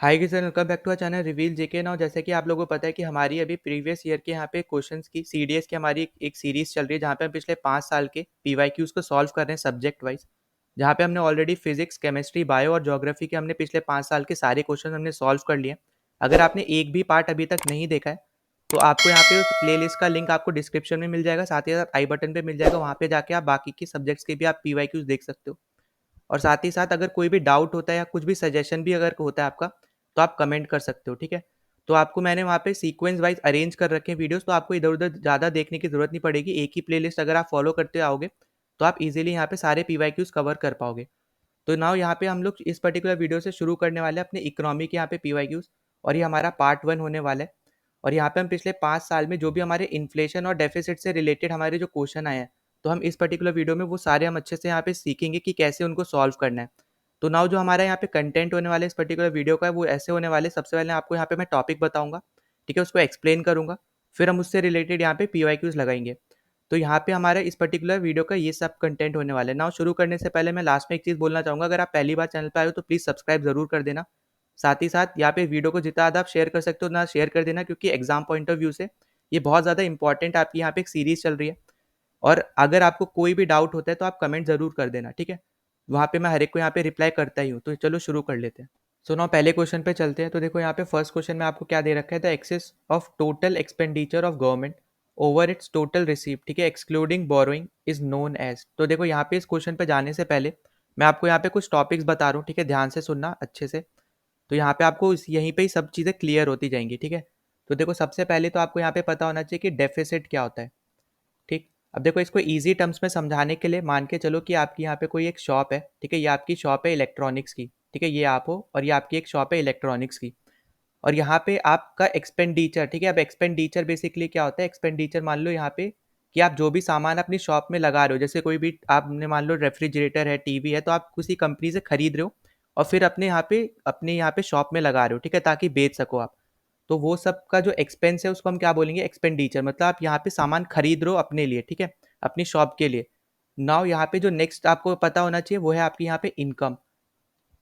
Hi Kishan, welcome back to our channel reveal JK now. जैसे कि आप लोगों को पता है कि हमारी अभी प्रीवियस ईयर के यहाँ पे क्वेश्चंस की सीडीएस की हमारी एक सीरीज चल रही है, जहाँ पे हम पिछले 5 साल के पीवाईक्यूज को सॉल्व कर रहे हैं सब्जेक्ट वाइज। जहाँ पे हमने ऑलरेडी फिजिक्स, केमिस्ट्री, बायो और ज्योग्राफी के हमने पिछले 5 साल के सारे क्वेश्चन हमने सॉल्व कर लिए। अगर आपने एक भी पार्ट अभी तक नहीं देखा है तो आपको यहाँ पे उस प्ले का लिंक आपको डिस्क्रिप्शन में मिल जाएगा, साथ ही साथ आई बटन पे मिल जाएगा। वहाँ पे जाके आप बाकी के सब्जेक्ट्स के भी आप पीवाईक्यूज देख सकते हो। और साथ ही साथ अगर कोई भी डाउट होता है या कुछ भी सजेशन भी अगर होता है आपका, तो आप कमेंट कर सकते हो, ठीक है। तो आपको मैंने वहाँ पे सीक्वेंस वाइज अरेंज कर रखे हैं वीडियोस, तो आपको इधर उधर ज़्यादा देखने की जरूरत नहीं पड़ेगी। एक ही प्लेलिस्ट अगर आप फॉलो करते आओगे तो आप इजीली यहाँ पे सारे पीवाईक्यूज कवर कर पाओगे। तो नाउ यहाँ पे हम लोग इस पर्टिकुलर वीडियो से शुरू करने वाले हैं अपने इकोनॉमी के यहाँ पे पीवाईक्यूज, और ये हमारा पार्ट 1 होने वाला है। और यहाँ पे हम पिछले 5 साल में जो भी हमारे इन्फ्लेशन और डेफिसिट से रिलेटेड हमारे जो क्वेश्चन आए हैं, तो हम इस पर्टिकुलर वीडियो में वो सारे हम अच्छे से यहाँ पे सीखेंगे कि कैसे उनको सॉल्व करना है। तो नाउ जो हमारा यहाँ पे कंटेंट होने वाले इस पर्टिकुलर वीडियो का है वो ऐसे होने वाले। सबसे पहले आपको यहाँ पे मैं टॉपिक बताऊंगा, ठीक है, उसको एक्सप्लेन करूंगा। फिर हम उससे रिलेटेड यहाँ पे पीवाईक्यूज लगाएंगे। तो यहाँ पे हमारा इस पर्टिकुलर वीडियो का ये सब कंटेंट होने वाला है। नाउ शुरू करने से पहले मैं लास्ट में एक चीज़ बोलना चाहूँगा, अगर आप पहली बार चैनल पे आए हो तो प्लीज़ सब्सक्राइब जरूर कर देना। साथ ही साथ यहाँ पे वीडियो को जितना ज़्यादा आप शेयर कर सकते हो ना शेयर कर देना, क्योंकि एग्जाम पॉइंट ऑफ व्यू से ये बहुत ज़्यादा इंपॉर्टेंट आपकी यहाँ पे एक सीरीज चल रही है। और अगर आपको कोई भी डाउट होता है तो आप कमेंट जरूर कर देना, ठीक है। वहाँ पे मैं हर एक को यहाँ पे रिप्लाई करता ही हूँ। तो चलो शुरू कर लेते हैं। सो नाउ पहले क्वेश्चन पे चलते हैं। तो देखो यहाँ पे फर्स्ट क्वेश्चन में आपको क्या दे रखा है, the excess of total expenditure of government over its total receipt, ठीक है, excluding borrowing is known as. तो देखो यहाँ पे इस क्वेश्चन पे जाने से पहले मैं आपको यहाँ पे कुछ टॉपिक्स बता रहा हूँ, ठीक है, ध्यान से सुनना अच्छे से। तो यहाँ पे आपको यहीं पे ही सब चीज़ें क्लियर होती जाएंगी, ठीक है। तो देखो सबसे पहले तो आपको यहाँ पे पता होना चाहिए कि डेफिसिट क्या होता है, ठीक। अब देखो इसको इजी टर्म्स में समझाने के लिए मान के चलो कि आपकी यहाँ पे कोई एक शॉप है, ठीक है, ये आपकी शॉप है इलेक्ट्रॉनिक्स की, ठीक है, ये आप हो और ये आपकी एक शॉप है इलेक्ट्रॉनिक्स की। और यहाँ पे आपका एक्सपेंडिचर, ठीक है। अब एक्सपेंडिचर बेसिकली क्या होता है, एक्सपेंडिचर मान लो यहाँ पे कि आप जो भी सामान अपनी शॉप में लगा रहे हो, जैसे कोई भी आपने मान लो रेफ्रिजरेटर है, टीवी है, तो आप किसी कंपनी से खरीद रहे हो और फिर अपने यहाँ पे शॉप में लगा रहे हो, ठीक है, ताकि बेच सको आप। तो वो सब का जो एक्सपेंस है उसको हम क्या बोलेंगे, एक्सपेंडिचर। मतलब आप यहाँ पे सामान खरीद रहे हो अपने लिए, ठीक है, अपनी शॉप के लिए। नाउ यहाँ पे जो नेक्स्ट आपको पता होना चाहिए वो है आपकी यहाँ पे इनकम।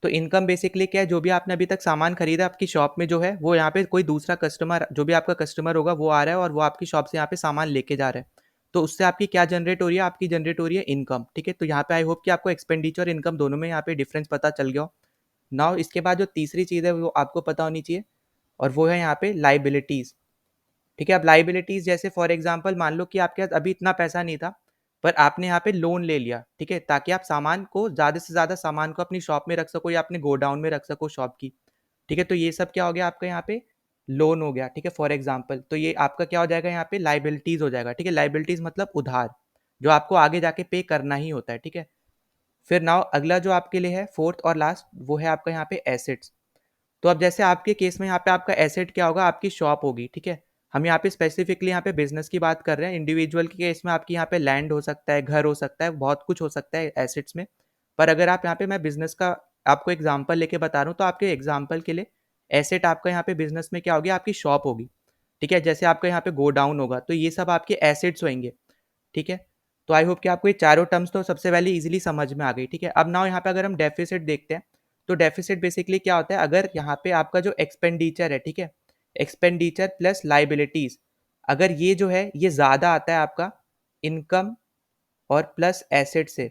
तो इनकम बेसिकली क्या है, जो भी आपने अभी तक सामान खरीदा आपकी शॉप में जो है, वो यहाँ पे कोई दूसरा कस्टमर, जो भी आपका कस्टमर होगा वो आ रहा है और वो आपकी शॉप से यहाँ पे सामान लेके जा रहा है। तो उससे आपकी क्या जनरेट हो रही है, आपकी जनरेट हो रही है इनकम, ठीक है। तो यहाँ पे आई होप कि आपको एक्सपेंडिचर और इनकम दोनों में यहाँ पे डिफरेंस पता चल गया हो। नाउ इसके बाद जो तीसरी चीज़ है वो आपको पता होनी चाहिए, और वो है यहाँ पे लाइबिलिटीज़, ठीक है। अब लाइबिलिटीज़ जैसे फॉर एग्जांपल मान लो कि आपके पास अभी इतना पैसा नहीं था, पर आपने यहाँ पे लोन ले लिया, ठीक है, ताकि आप सामान को ज़्यादा से ज़्यादा सामान को अपनी शॉप में रख सको या अपने गोडाउन में रख सको शॉप की, ठीक है। तो ये सब क्या हो गया आपका यहाँ पे, लोन हो गया, ठीक है, फॉर एग्जाम्पल। तो ये आपका क्या हो जाएगा यहाँ पे, लाइबिलिटीज़ हो जाएगा, ठीक है। लाइबिलिटीज़ मतलब उधार, जो आपको आगे जाके पे करना ही होता है, ठीक है। फिर नाउ अगला जो आपके लिए है फोर्थ और लास्ट, वो है आपका यहाँ पे एसेट्स। तो अब जैसे आपके केस में यहाँ पे आपका एसेट क्या होगा, आपकी शॉप होगी, ठीक है। हम यहाँ पे स्पेसिफिकली यहाँ पे बिजनेस की बात कर रहे हैं। इंडिविजुअल के केस में आपकी यहाँ पे लैंड हो सकता है, घर हो सकता है, बहुत कुछ हो सकता है एसेट्स में। पर अगर आप यहाँ पे, मैं बिजनेस का आपको एग्जाम्पल लेके बता रहा हूँ, तो आपके एग्जाम्पल के लिए एसेट आपका यहाँ पे बिजनेस में क्या होगी, आपकी शॉप होगी, ठीक है। जैसे आपका यहाँ पे गोडाउन होगा, तो ये सब आपके एसेट्स होंगे, ठीक है। तो आई होप कि आपको ये चारों टर्म्स तो सबसे पहले इजीली समझ में आ गई, ठीक है। अब नाउ यहाँ पे अगर हम डेफिसिट देखते हैं, तो डेफिसिट बेसिकली क्या होता है, अगर यहाँ पे आपका जो एक्सपेंडिचर है, ठीक है, एक्सपेंडिचर प्लस लाइबिलिटीज, अगर ये जो है ये ज़्यादा आता है आपका इनकम और प्लस एसेट से,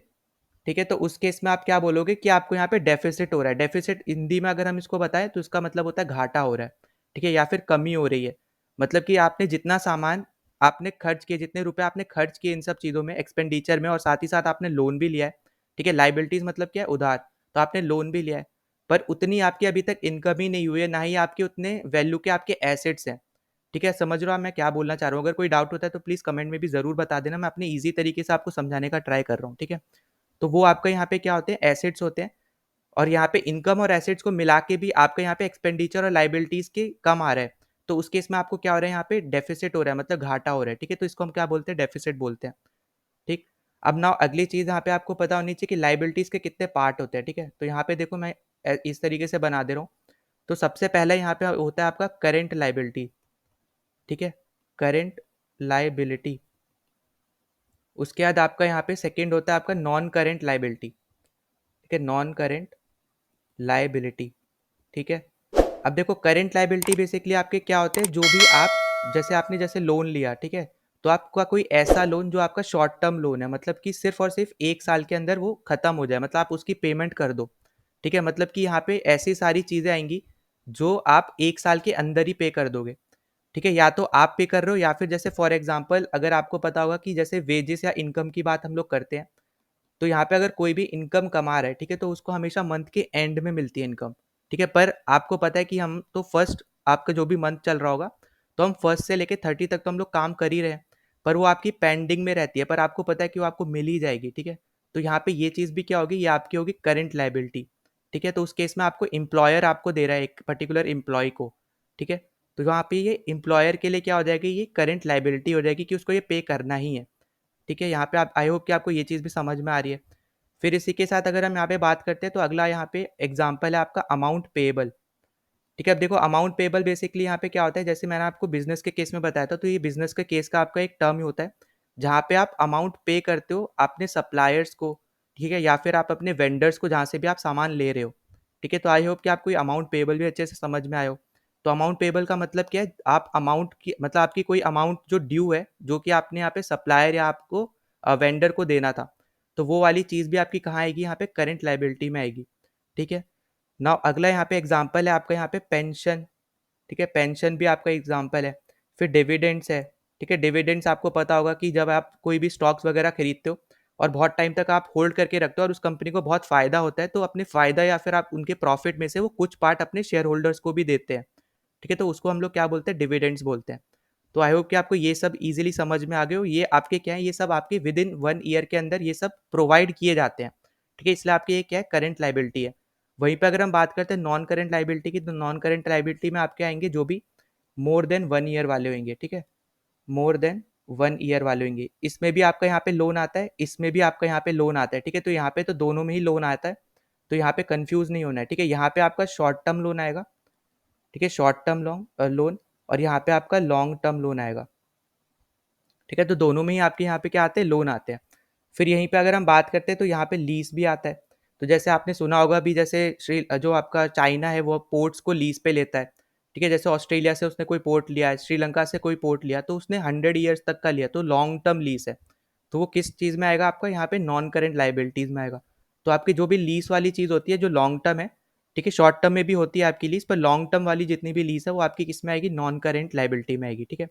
ठीक है, तो उस केस में आप क्या बोलोगे कि आपको यहाँ पे डेफिसिट हो रहा है। डेफिसिट हिंदी में अगर हम इसको बताएं तो इसका मतलब होता है घाटा हो रहा है, ठीक है, या फिर कमी हो रही है। मतलब कि आपने जितना सामान आपने खर्च किए, जितने रुपए आपने खर्च किए इन सब चीज़ों में, एक्सपेंडिचर में, और साथ ही साथ आपने लोन भी लिया है, ठीक है। लाइबिलिटीज मतलब क्या है, उधार। तो आपने लोन भी लिया है, पर उतनी आपकी अभी तक इनकम ही नहीं हुई है, ना ही आपके उतने वैल्यू के आपके एसेट्स हैं, ठीक है। समझ रहे हो मैं क्या बोलना चाह रहा हूँ। अगर कोई डाउट होता है तो प्लीज़ कमेंट में भी ज़रूर बता देना, मैं अपनी ईजी तरीके से आपको समझाने का ट्राई कर रहा हूँ, ठीक है। तो वो आपका यहाँ पे क्या होते हैं, एसेट्स होते हैं। और यहाँ पे इनकम और एसेट्स को मिला के भी आपका यहाँ पे एक्सपेंडिचर और लाइबिलिटीज के कम आ रहा है, तो उस केस में आपको क्या हो रहा है, यहाँ पे डेफिसिट हो रहा है, मतलब घाटा हो रहा है, ठीक है। तो इसको हम क्या बोलते हैं, डेफिसिट बोलते हैं, ठीक। अब ना अगली चीज यहाँ पे आपको पता होनी चाहिए कि लाइबिलिटीज के कितने पार्ट होते हैं, ठीक है। तो यहाँ पे देखो मैं इस तरीके से बना दे रहा हूँ। तो सबसे पहला यहाँ पे होता है आपका करेंट लाइबिलिटी, ठीक है, करेंट लाइबिलिटी। उसके बाद आपका यहाँ पे सेकेंड होता है आपका नॉन करेंट लाइबिलिटी, ठीक है, नॉन करेंट लाइबिलिटी, ठीक है। अब देखो करेंट लाइबिलिटी बेसिकली आपके क्या होते हैं, जो भी आप जैसे आपने जैसे लोन लिया, ठीक है, तो आपका कोई ऐसा लोन जो आपका शॉर्ट टर्म लोन है, मतलब कि सिर्फ और सिर्फ 1 साल के अंदर वो खत्म हो जाए, मतलब आप उसकी पेमेंट कर दो, ठीक है, मतलब कि यहाँ पे ऐसी सारी चीजें आएंगी जो आप 1 साल के अंदर ही पे कर दोगे, ठीक है, या तो आप पे कर रहे हो या फिर जैसे फॉर एग्जाम्पल अगर आपको पता होगा कि जैसे वेजेस या इनकम की बात हम लोग करते हैं, तो यहाँ पे अगर कोई भी इनकम कमा रहा है, ठीक है, तो उसको हमेशा मंथ के एंड में मिलती है इनकम, ठीक है, पर आपको पता है कि हम तो फर्स्ट आपका जो भी मंथ चल रहा होगा, तो हम फर्स्ट से लेके 30 तक तो हम लोग काम कर ही रहे हैं, पर वो आपकी पेंडिंग में रहती है, पर आपको पता है कि वो आपको मिल ही जाएगी, ठीक है, तो यहाँ पे ये चीज़ भी क्या होगी, ये आपकी होगी करंट लाइबिलिटी, ठीक है, तो उस केस में आपको एम्प्लॉयर आपको दे रहा है एक पर्टिकुलर एम्प्लॉय को, ठीक है, तो वहाँ पे ये एम्प्लॉयर के लिए क्या हो जाएगी, ये करंट लाइबिलिटी हो जाएगी कि उसको ये पे करना ही है, ठीक है, यहाँ पे आप आई होप कि आपको ये चीज़ भी समझ में आ रही है। फिर इसी के साथ अगर हम यहाँ पे बात करते हैं तो अगला यहाँ पे एग्जाम्पल है आपका अमाउंट पेएबल, ठीक है, अब देखो अमाउंट पेएबल बेसिकली यहाँ पे क्या होता है, जैसे मैंने आपको बिजनेस के केस में बताया था, तो ये बिजनेस के केस का आपका एक टर्म ही होता है जहाँ पे आप अमाउंट पे करते हो अपने सप्लायर्स को, ठीक है, या फिर आप अपने वेंडर्स को जहाँ से भी आप सामान ले रहे हो, ठीक है, तो आई होप कि आपको अमाउंट पेएबल भी अच्छे से समझ में आयो। तो अमाउंट पेएबल का मतलब क्या है, आप अमाउंट की मतलब आपकी कोई अमाउंट जो ड्यू है, जो कि आपने यहाँ पे सप्लायर या आपको वेंडर को देना था, तो वो वाली चीज़ भी आपकी कहाँ आएगी, यहाँ पे करंट लाइबिलिटी में आएगी, ठीक है। नाउ अगला यहाँ पे एग्जाम्पल है आपका यहाँ पे पेंशन, ठीक है, पेंशन भी आपका एग्जाम्पल है। फिर डिविडेंड्स है, ठीक है, डिविडेंड्स आपको पता होगा कि जब आप कोई भी स्टॉक्स वगैरह खरीदते हो और बहुत टाइम तक आप होल्ड करके रखते हो और उस कंपनी को बहुत फायदा होता है, तो अपने फायदा या फिर आप उनके प्रॉफिट में से वो कुछ पार्ट अपने शेयर होल्डर्स को भी देते हैं, ठीक है, तो उसको हम लोग क्या बोलते हैं, डिविडेंड्स बोलते हैं। तो आई होप कि आपको ये सब इजीली समझ में आ गए हो, ये आपके क्या है, ये सब आपके विद इन 1 ईयर के अंदर ये सब प्रोवाइड किए जाते हैं, ठीक है, इसलिए आपकी ये क्या है, करंट लाइबिलिटी है। वहीं पे अगर हम बात करते हैं नॉन करंट लाइबिलिटी की, तो नॉन करंट लाइबिलिटी में आपके आएंगे जो भी मोर देन 1 ईयर वाले होंगे, ठीक है, मोर देन 1 ईयर वाले होंगे, इसमें भी आपका यहाँ पे लोन आता है, इसमें भी आपका यहाँ पे लोन आता है, ठीक है, तो यहाँ पे तो दोनों में ही लोन आता है, तो यहाँ पे कंफ्यूज नहीं होना है, ठीक है, यहाँ पे आपका शॉर्ट टर्म लोन आएगा, ठीक है, शॉर्ट टर्म लोन, और यहाँ पे आपका लॉन्ग टर्म लोन आएगा, ठीक है, तो दोनों में ही आपके यहाँ पे क्या आते हैं, लोन आते हैं। फिर यहीं पे अगर हम बात करते हैं तो यहाँ पे लीज भी आता है, तो जैसे आपने सुना होगा भी, जैसे श्री जो आपका चाइना है वो पोर्ट्स को लीज पे लेता है, ठीक है, जैसे ऑस्ट्रेलिया से उसने कोई पोर्ट लिया है, श्रीलंका से कोई पोर्ट लिया, तो उसने 100 ईयर्स तक का लिया, तो लॉन्ग टर्म लीज है, तो वो किस चीज़ में आएगा, आपका यहाँ पे नॉन करेंट लाइबिलिटीज में आएगा। तो आपकी जो भी लीज वाली चीज़ होती है जो लॉन्ग टर्म है, ठीक है, शॉर्ट टर्म में भी होती है आपकी लीज, पर लॉन्ग टर्म वाली जितनी भी लीज है वो आपकी किस में आएगी, नॉन करेंट लाइबिलिटी में आएगी, ठीक है।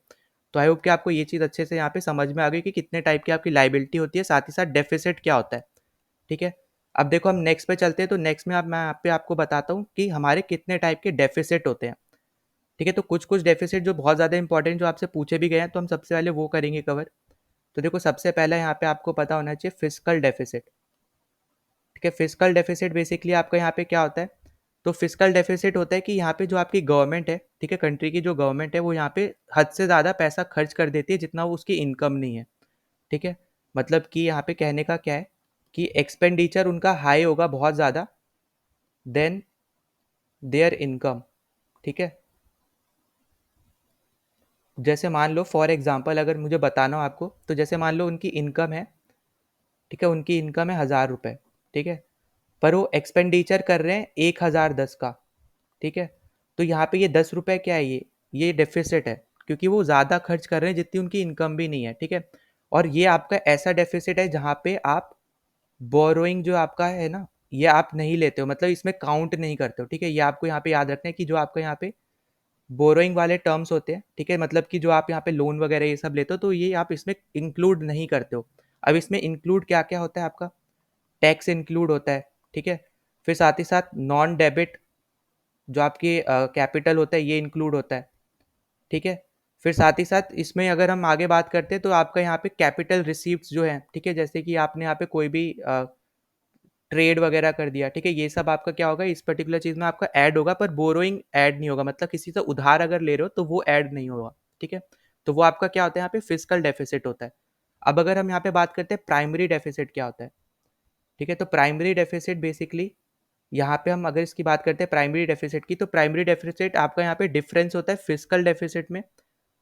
तो आई होप कि आपको ये चीज़ अच्छे से यहाँ पे समझ में आ गई कि कितने टाइप की आपकी लाइबिलिटी होती है, साथ ही साथ डेफिसिट क्या होता है, ठीक है। अब देखो हम नेक्स्ट पे चलते हैं, तो नेक्स्ट में मैं यहाँ पे आपको बताता हूँ कि हमारे कितने टाइप के डेफिसिट होते हैं, ठीक है, तो कुछ कुछ डेफिसिट जो बहुत ज़्यादा इंपॉर्टेंट जो आपसे पूछे भी गए हैं, तो हम सबसे पहले वो करेंगे कवर। तो देखो सबसे पहला यहाँ पे आपको पता होना चाहिए फिजिकल डेफिसिट, ठीक है, फिजिकल डेफिसिट बेसिकली आपका यहाँ पे क्या होता है, तो फिजिकल डेफिसिट होता है कि यहाँ पे जो आपकी गवर्नमेंट है, ठीक है, कंट्री की जो गवर्नमेंट है वो यहाँ पे हद से ज़्यादा पैसा खर्च कर देती है जितना वो उसकी इनकम नहीं है, ठीक है, मतलब कि यहाँ पे कहने का क्या है कि एक्सपेंडिचर उनका हाई होगा बहुत ज़्यादा देन देयर इनकम, ठीक है, जैसे मान लो फॉर एग्जांपल अगर मुझे बताना हो आपको, तो जैसे मान लो उनकी इनकम है, ठीक है, उनकी इनकम है 1,000 रुपये, ठीक है, पर वो एक्सपेंडिचर कर रहे हैं 1,010 का, ठीक है, तो यहाँ पे ये 10 रुपये क्या है, ये डेफिसिट है, क्योंकि वो ज़्यादा खर्च कर रहे हैं जितनी उनकी इनकम भी नहीं है, ठीक है, और ये आपका ऐसा डेफिसिट है जहाँ पे आप बोरोइंग जो आपका है ना, ये आप नहीं लेते हो, मतलब इसमें काउंट नहीं करते हो, ठीक है, ये आपको यहाँ पे याद रखना है कि जो आपका यहाँ पे बोरोइंग वाले टर्म्स होते हैं, ठीक है, मतलब कि जो आप यहाँ पे लोन वगैरह ये सब लेते हो, तो ये आप इसमें इंक्लूड नहीं करते हो। अब इसमें इंक्लूड क्या क्या होता है आपका, टैक्स इंक्लूड होता है, ठीक है, फिर साथ ही साथ नॉन डेबिट जो आपके कैपिटल होता है ये इंक्लूड होता है, ठीक है, फिर साथ ही साथ इसमें अगर हम आगे बात करते हैं तो आपका यहाँ पे कैपिटल रिसीप्ट जो है, ठीक है, जैसे कि आपने यहाँ पे कोई भी ट्रेड वगैरह कर दिया, ठीक है, ये सब आपका क्या होगा, इस पर्टिकुलर चीज में आपका ऐड होगा, पर बोरोइंग ऐड नहीं होगा, मतलब किसी से उधार अगर ले रहे हो तो वो ऐड नहीं होगा, ठीक है, तो वो आपका क्या होता है, यहाँ पे फिजिकल डेफिसिट होता है। अब अगर हम यहाँ पे बात करते हैं प्राइमरी डेफिसिट क्या होता है, ठीक है, तो प्राइमरी डेफिसिट बेसिकली यहाँ पे हम अगर इसकी बात करते हैं प्राइमरी डेफिसिट की, तो प्राइमरी डेफिसिट आपका यहाँ पे डिफरेंस होता है फिजिकल डेफिसिट में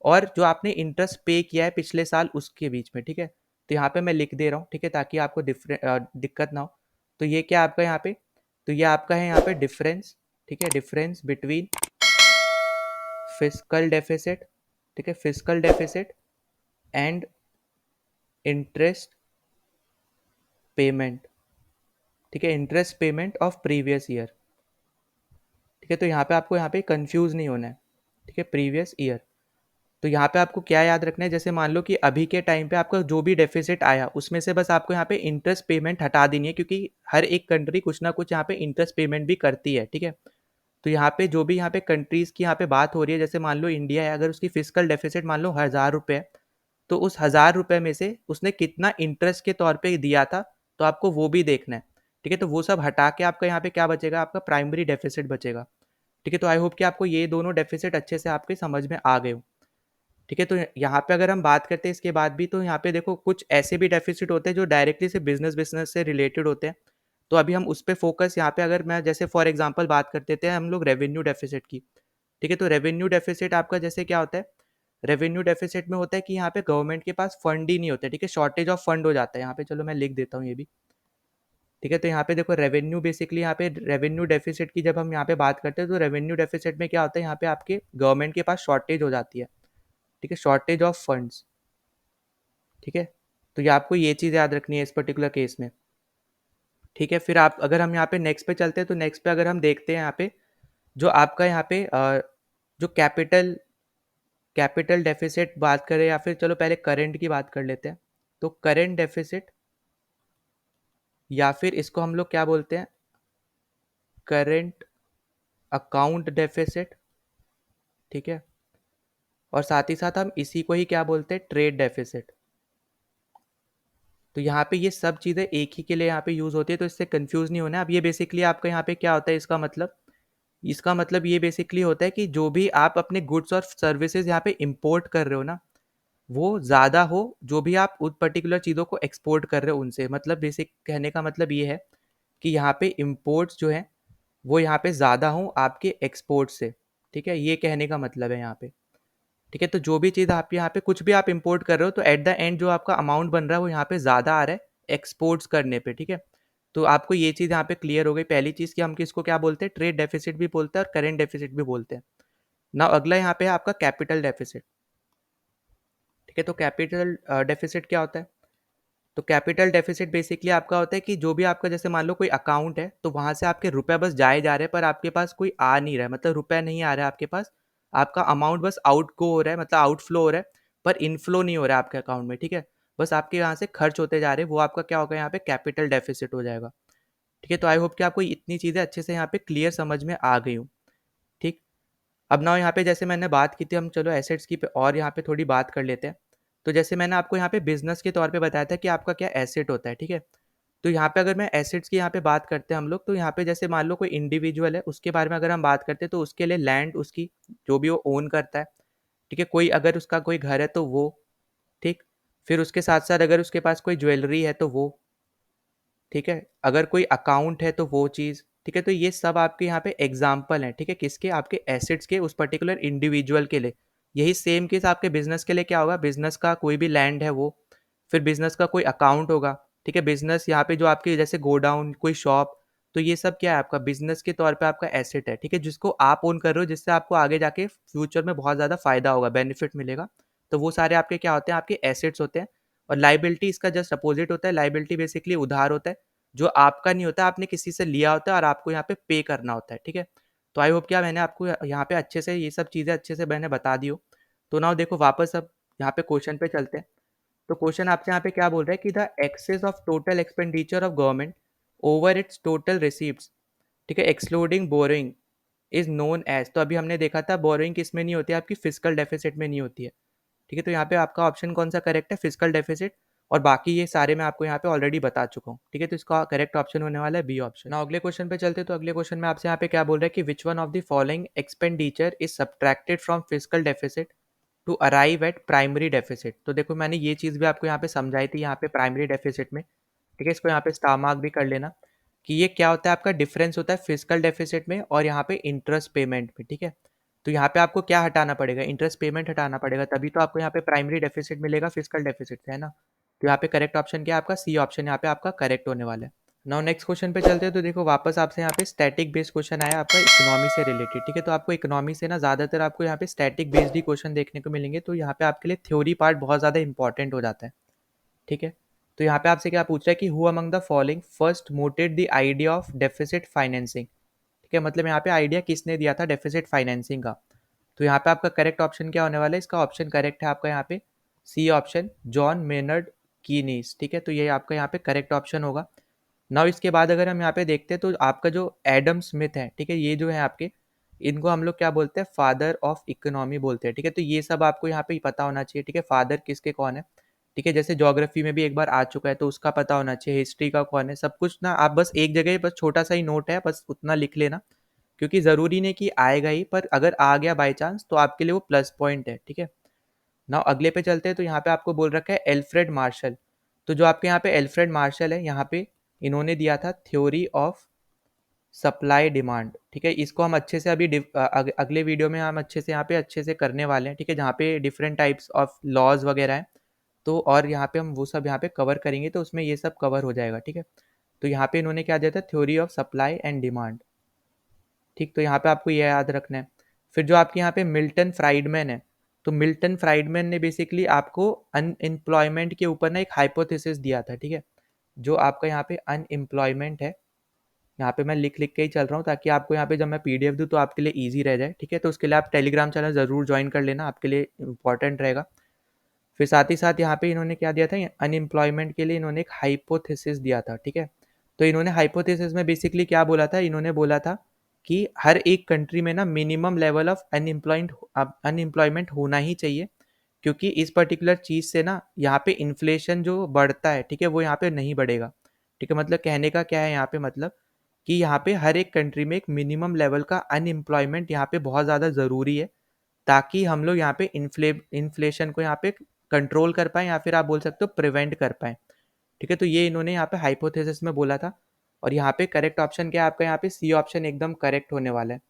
और जो आपने इंटरेस्ट पे किया है पिछले साल उसके बीच में, ठीक है, तो यहाँ पे मैं लिख दे रहा हूँ, ठीक है, ताकि आपको दिक्कत ना हो। तो ये क्या आपका यहाँ पे, तो ये आपका है यहाँ पे डिफरेंस, ठीक है, डिफरेंस बिटवीन फिस्कल डेफिसिट, ठीक है, fiscal deficit and interest payment, ठीक है, interest payment of previous year, ठीक है। तो यहाँ पे आपको यहाँ पे कंफ्यूज नहीं होना है, ठीक है, प्रीवियस ईयर। तो यहाँ पे आपको क्या याद रखना है, जैसे मान लो कि अभी के टाइम पे आपका जो भी डेफिसिट आया उसमें से बस आपको यहाँ पे इंटरेस्ट पेमेंट हटा देनी है, क्योंकि हर एक कंट्री कुछ ना कुछ यहाँ पे इंटरेस्ट पेमेंट भी करती है, ठीक है। तो यहाँ पे जो भी यहाँ पे कंट्रीज की यहाँ पे बात हो रही है, जैसे मान लो इंडिया है, अगर उसकी फिजिकल डेफिसिट मान लो 1000 रुपये है, तो उस 1000 रुपये में से उसने कितना इंटरेस्ट के तौर पे दिया था, तो आपको वो भी देखना है, ठीक है। तो वो सब हटा के आपका यहाँ पे क्या बचेगा, आपका प्राइमरी डेफिसिट बचेगा, ठीक है। तो आई होप कि आपको ये दोनों डेफिसिट अच्छे से आपके समझ में आ गए हो, ठीक है। तो यहाँ पे अगर हम बात करते हैं इसके बाद भी, तो यहाँ पे देखो कुछ ऐसे भी डेफिसिट होते हैं जो डायरेक्टली से बिजनेस बिजनेस से रिलेटेड होते हैं। तो अभी हम उस पे फोकस यहाँ पे, अगर मैं जैसे फॉर एग्जांपल बात करते थे हम लोग रेवेन्यू डेफिसिट की, ठीक है। तो रेवेन्यू डेफिसिट आपका जैसे क्या होता है, रेवेन्यू डेफिसिट में होता है कि यहाँ पे गवर्नमेंट के पास फंड ही नहीं होता, ठीक है, शॉर्टेज ऑफ फंड हो जाता है यहाँ पे। चलो मैं लिख देता हूँ ये भी, ठीक है। तो यहाँ पे देखो रेवेन्यू बेसिकली, यहाँ पे रेवेन्यू डेफिसिट की जब हम यहाँ पे बात करते हैं, तो रेवेन्यू डेफिसिट में क्या होता है, यहाँ पे आपके गवर्नमेंट के पास शॉर्टेज हो जाती है, ठीक है, शॉर्टेज ऑफ फंड्स, ठीक है। तो ये आपको ये चीज़ याद रखनी है इस पर्टिकुलर केस में, ठीक है। फिर आप अगर हम यहाँ पे नेक्स्ट पे चलते हैं, तो नेक्स्ट पे अगर हम देखते हैं यहाँ पे जो आपका यहाँ पे जो कैपिटल कैपिटल डेफिसिट बात करें, या फिर चलो पहले करंट की बात कर लेते हैं। तो करंट डेफिसिट, या फिर इसको हम लोग क्या बोलते हैं, करंट अकाउंट डेफिसिट, ठीक है। और साथ ही साथ हम इसी को ही क्या बोलते हैं, ट्रेड डेफिसिट। तो यहाँ पे ये सब चीज़ें एक ही के लिए यहाँ पे यूज़ होती है, तो इससे कंफ्यूज नहीं होना है। अब ये बेसिकली आपका यहाँ पे क्या होता है, इसका मतलब ये बेसिकली होता है कि जो भी आप अपने गुड्स और सर्विसेज यहाँ पे इंपोर्ट कर रहे हो ना, वो ज़्यादा हो जो भी आप उन पर्टिकुलर चीज़ों को एक्सपोर्ट कर रहे हो उनसे। मतलब बेसिक कहने का मतलब ये है कि यहाँ पे इम्पोर्ट्स जो है वो यहाँ पे ज़्यादा हों आपके एक्सपोर्ट से, ठीक है, ये कहने का मतलब है यहाँ पे, ठीक है। तो जो भी चीज़ आप यहाँ पे कुछ भी आप इंपोर्ट कर रहे हो, तो एट द एंड जो आपका अमाउंट बन रहा है वो यहाँ पे ज़्यादा आ रहा है एक्सपोर्ट्स करने पे, ठीक है। तो आपको ये चीज़ यहाँ पे क्लियर हो गई, पहली चीज़ कि हम किसको क्या बोलते हैं, ट्रेड डेफिसिट भी बोलते हैं और करेंट डेफिसिट भी बोलते हैं। ना अगला यहाँ पे है आपका कैपिटल डेफिसिट, ठीक है। तो कैपिटल डेफिसिट क्या होता है, तो कैपिटल डेफिसिट बेसिकली आपका होता है कि जो भी आपका, जैसे मान लो कोई अकाउंट है, तो वहाँ से आपके रुपए बस जाए जा रहे हैं, पर आपके पास कोई आ नहीं रहा है, मतलब रुपया नहीं आ रहा है आपके पास, आपका अमाउंट बस आउट गो हो रहा है, मतलब आउटफ्लो हो रहा है, पर इनफ्लो नहीं हो रहा है आपके अकाउंट में, ठीक है। बस आपके यहाँ से खर्च होते जा रहे हैं, वो आपका क्या होगा, यहाँ पे कैपिटल डेफिसिट हो जाएगा, ठीक है। तो आई होप कि आपको इतनी चीज़ें अच्छे से यहाँ पे क्लियर समझ में आ गई हूँ, ठीक। अब ना यहाँ पे जैसे मैंने बात की थी, हम चलो एसेट्स की और यहाँ पे थोड़ी बात कर लेते हैं। तो जैसे मैंने आपको यहाँ पे बिजनेस के तौर पे बताया था कि आपका क्या एसेट होता है, ठीक है। तो यहाँ पे अगर मैं एसेट्स की यहाँ पे बात करते हैं हम लोग, तो यहाँ पे जैसे मान लो कोई इंडिविजुअल है, उसके बारे में अगर हम बात करते हैं, तो उसके लिए लैंड उसकी जो भी वो ओन करता है, ठीक है। कोई अगर उसका कोई घर है तो वो, ठीक। फिर उसके साथ साथ अगर उसके पास कोई ज्वेलरी है तो वो, ठीक है। अगर कोई अकाउंट है तो वो चीज़, ठीक है। तो ये सब आपके यहाँ पे एग्जाम्पल हैं, ठीक है, किसके, आपके एसेट्स के, उस पर्टिकुलर इंडिविजुअल के लिए। यही सेम केस आपके बिजनेस के लिए क्या होगा, बिजनेस का कोई भी लैंड है वो, फिर बिजनेस का कोई अकाउंट होगा, ठीक है। बिजनेस यहाँ पे जो आपके जैसे गोडाउन, कोई शॉप, तो ये सब क्या है, आपका बिजनेस के तौर पे आपका एसेट है, ठीक है, जिसको आप ओन कर रहे हो, जिससे आपको आगे जाके फ्यूचर में बहुत ज़्यादा फायदा होगा, बेनिफिट मिलेगा। तो वो सारे आपके क्या होते हैं, आपके एसेट्स होते हैं। और लाइबिलिटी इसका जस्ट अपोजिट होता है, लाइबिलिटी बेसिकली उधार होता है, जो आपका नहीं होता, आपने किसी से लिया होता है और आपको यहाँ पे पे करना होता है, ठीक है। तो आई होप क्या मैंने आपको यहाँ पे अच्छे से ये सब चीज़ें अच्छे से मैंने बता दी हो। तो ना देखो वापस अब यहाँ पे क्वेश्चन पे चलते हैं। तो क्वेश्चन आपसे यहाँ पे क्या बोल रहा है कि the excess of total expenditure of government over its total receipt, ठीक है, excluding borrowing, is known as. तो अभी हमने देखा था बोरोइंग किस में नहीं होती है, आपकी फिजिकल डेफिसिट में नहीं होती है, ठीक है। तो यहाँ पे आपका ऑप्शन कौन सा करेक्ट है, फिजिकल डेफिसिट। और बाकी ये सारे मैं आपको यहाँ पे ऑलरेडी बता चुका हूँ, ठीक है। तो इसका करेक्ट ऑप्शन होने वाला है बी ऑप्शन। ना अगले क्वेश्चन पे चलते, तो अगले क्वेश्चन में आपसे यहाँ पे क्या बोल रहा है कि which one of the following expenditure is subtracted from physical deficit to arrive at primary deficit. तो देखो मैंने ये चीज़ भी आपको यहाँ पे समझाई थी, यहाँ पे प्राइमरी डेफिसिट में, ठीक है। इसको यहाँ पे स्टार मार्क भी कर लेना कि ये क्या होता है, आपका डिफरेंस होता है फिजिकल डेफिसिट में और यहाँ पे इंटरेस्ट पेमेंट में, ठीक है। तो यहाँ पे आपको क्या हटाना पड़ेगा, इंटरेस्ट पेमेंट हटाना पड़ेगा, तभी तो आपको यहाँ पे प्राइमरी डेफिसिट मिलेगा फिजिकल डेफिसिट से, है ना। तो यहाँ पे करेक्ट ऑप्शन क्या है, आपका सी ऑप्शन यहाँ पे आपका करेक्ट होने वाला है। नाउ नेक्स्ट क्वेश्चन पे चलते हैं। तो देखो वापस आपसे यहाँ पे स्टैटिक बेस्ड क्वेश्चन आया आपका इकोनॉमी से रिलेटेड, ठीक है। तो आपको इकोनॉमी से ना ज़्यादातर आपको यहाँ पे स्टैटिक बेस्ड ही क्वेश्चन देखने को मिलेंगे, तो यहाँ पे आपके लिए थ्योरी पार्ट बहुत ज़्यादा इंपॉर्टेंट हो जाता है, ठीक है। तो यहाँ पे आपसे क्या पूछ रहा है कि who among the following first mooted the idea of deficit financing, ठीक है। मतलब यहाँ पे आइडिया किसने दिया था डेफिसिट फाइनेंसिंग का। तो यहाँ पे आपका करेक्ट ऑप्शन क्या होने वाला है, इसका ऑप्शन करेक्ट है आपका यहाँ पे सी ऑप्शन, जॉन मेनर्ड कीनीस, ठीक है। तो ये आपका यहाँ पे करेक्ट ऑप्शन होगा। नाउ इसके बाद अगर हम यहाँ पे देखते हैं तो आपका जो एडम स्मिथ है, ठीक है, ये जो है आपके, इनको हम लोग क्या बोलते हैं, फादर ऑफ इकोनॉमी बोलते हैं, ठीक है। तो ये सब आपको यहाँ पे पता होना चाहिए, ठीक है, फादर किसके कौन है, ठीक है। जैसे ज्योग्राफी में भी एक बार आ चुका है तो उसका पता होना चाहिए, हिस्ट्री का कौन है, सब कुछ ना आप बस एक जगह बस छोटा सा ही नोट है, बस उतना लिख लेना, क्योंकि ज़रूरी नहीं कि आएगा ही, पर अगर आ गया बाई चांस तो आपके लिए वो प्लस पॉइंट है, ठीक है। ना अगले पे चलते हैं। तो यहाँ पे आपको बोल रखा है एल्फ्रेड मार्शल। तो जो आपके यहाँ पे एल्फ्रेड मार्शल है, यहाँ पे इन्होंने दिया था थ्योरी ऑफ सप्लाई डिमांड, ठीक है। इसको हम अच्छे से अभी अगले वीडियो में हम अच्छे से यहाँ पे अच्छे से करने वाले हैं, ठीक है, जहाँ पे डिफरेंट टाइप्स ऑफ लॉज वगैरह हैं। तो और यहाँ पे हम वो सब यहाँ पे कवर करेंगे, तो उसमें ये सब कवर हो जाएगा, ठीक है। तो यहाँ पे इन्होंने क्या दिया था, theory of supply and demand, ठीक। तो यहाँ पे आपको ये याद रखना है। फिर जो आपके यहाँ पे मिल्टन फ्राइडमैन है, तो मिल्टन फ्राइडमैन ने बेसिकली आपको अनएम्प्लॉयमेंट के ऊपर ना एक हाइपोथेसिस दिया था, ठीक है। जो आपका यहाँ पे अनएम्प्लॉयमेंट है, यहाँ पे मैं लिख लिख के ही चल रहा हूँ ताकि आपको यहाँ पे जब मैं पीडीएफ दूँ तो आपके लिए ईजी रह जाए, ठीक है। तो उसके लिए आप टेलीग्राम चैनल ज़रूर ज्वाइन कर लेना, आपके लिए इंपॉर्टेंट रहेगा। फिर साथ ही साथ यहाँ पे इन्होंने क्या दिया था, अनएम्प्लॉयमेंट के लिए इन्होंने एक हाइपोथेसिस दिया था, ठीक है। तो इन्होंने हाइपोथेसिस में बेसिकली क्या बोला था, इन्होंने बोला था कि हर एक कंट्री में ना मिनिमम लेवल ऑफ अनएम्प्लॉयमेंट होना ही चाहिए, क्योंकि इस पर्टिकुलर चीज़ से ना यहाँ पे इन्फ्लेशन जो बढ़ता है, ठीक है, वो यहाँ पे नहीं बढ़ेगा, ठीक है। मतलब कहने का क्या है यहाँ पे, मतलब कि यहाँ पे हर एक कंट्री में एक मिनिमम लेवल का अनएम्प्लॉयमेंट यहाँ पे बहुत ज़्यादा ज़रूरी है, ताकि हम लोग यहाँ पे इन्फ्लेशन को यहाँ पे कंट्रोल कर पाएँ, या फिर आप बोल सकते हो प्रिवेंट कर पाएँ, ठीक है। तो ये इन्होंने यहाँ पे हाइपोथेसिस में बोला था। और यहाँ पे करेक्ट ऑप्शन क्या है आपका, यहाँ पे सी ऑप्शन एकदम करेक्ट होने वाला है,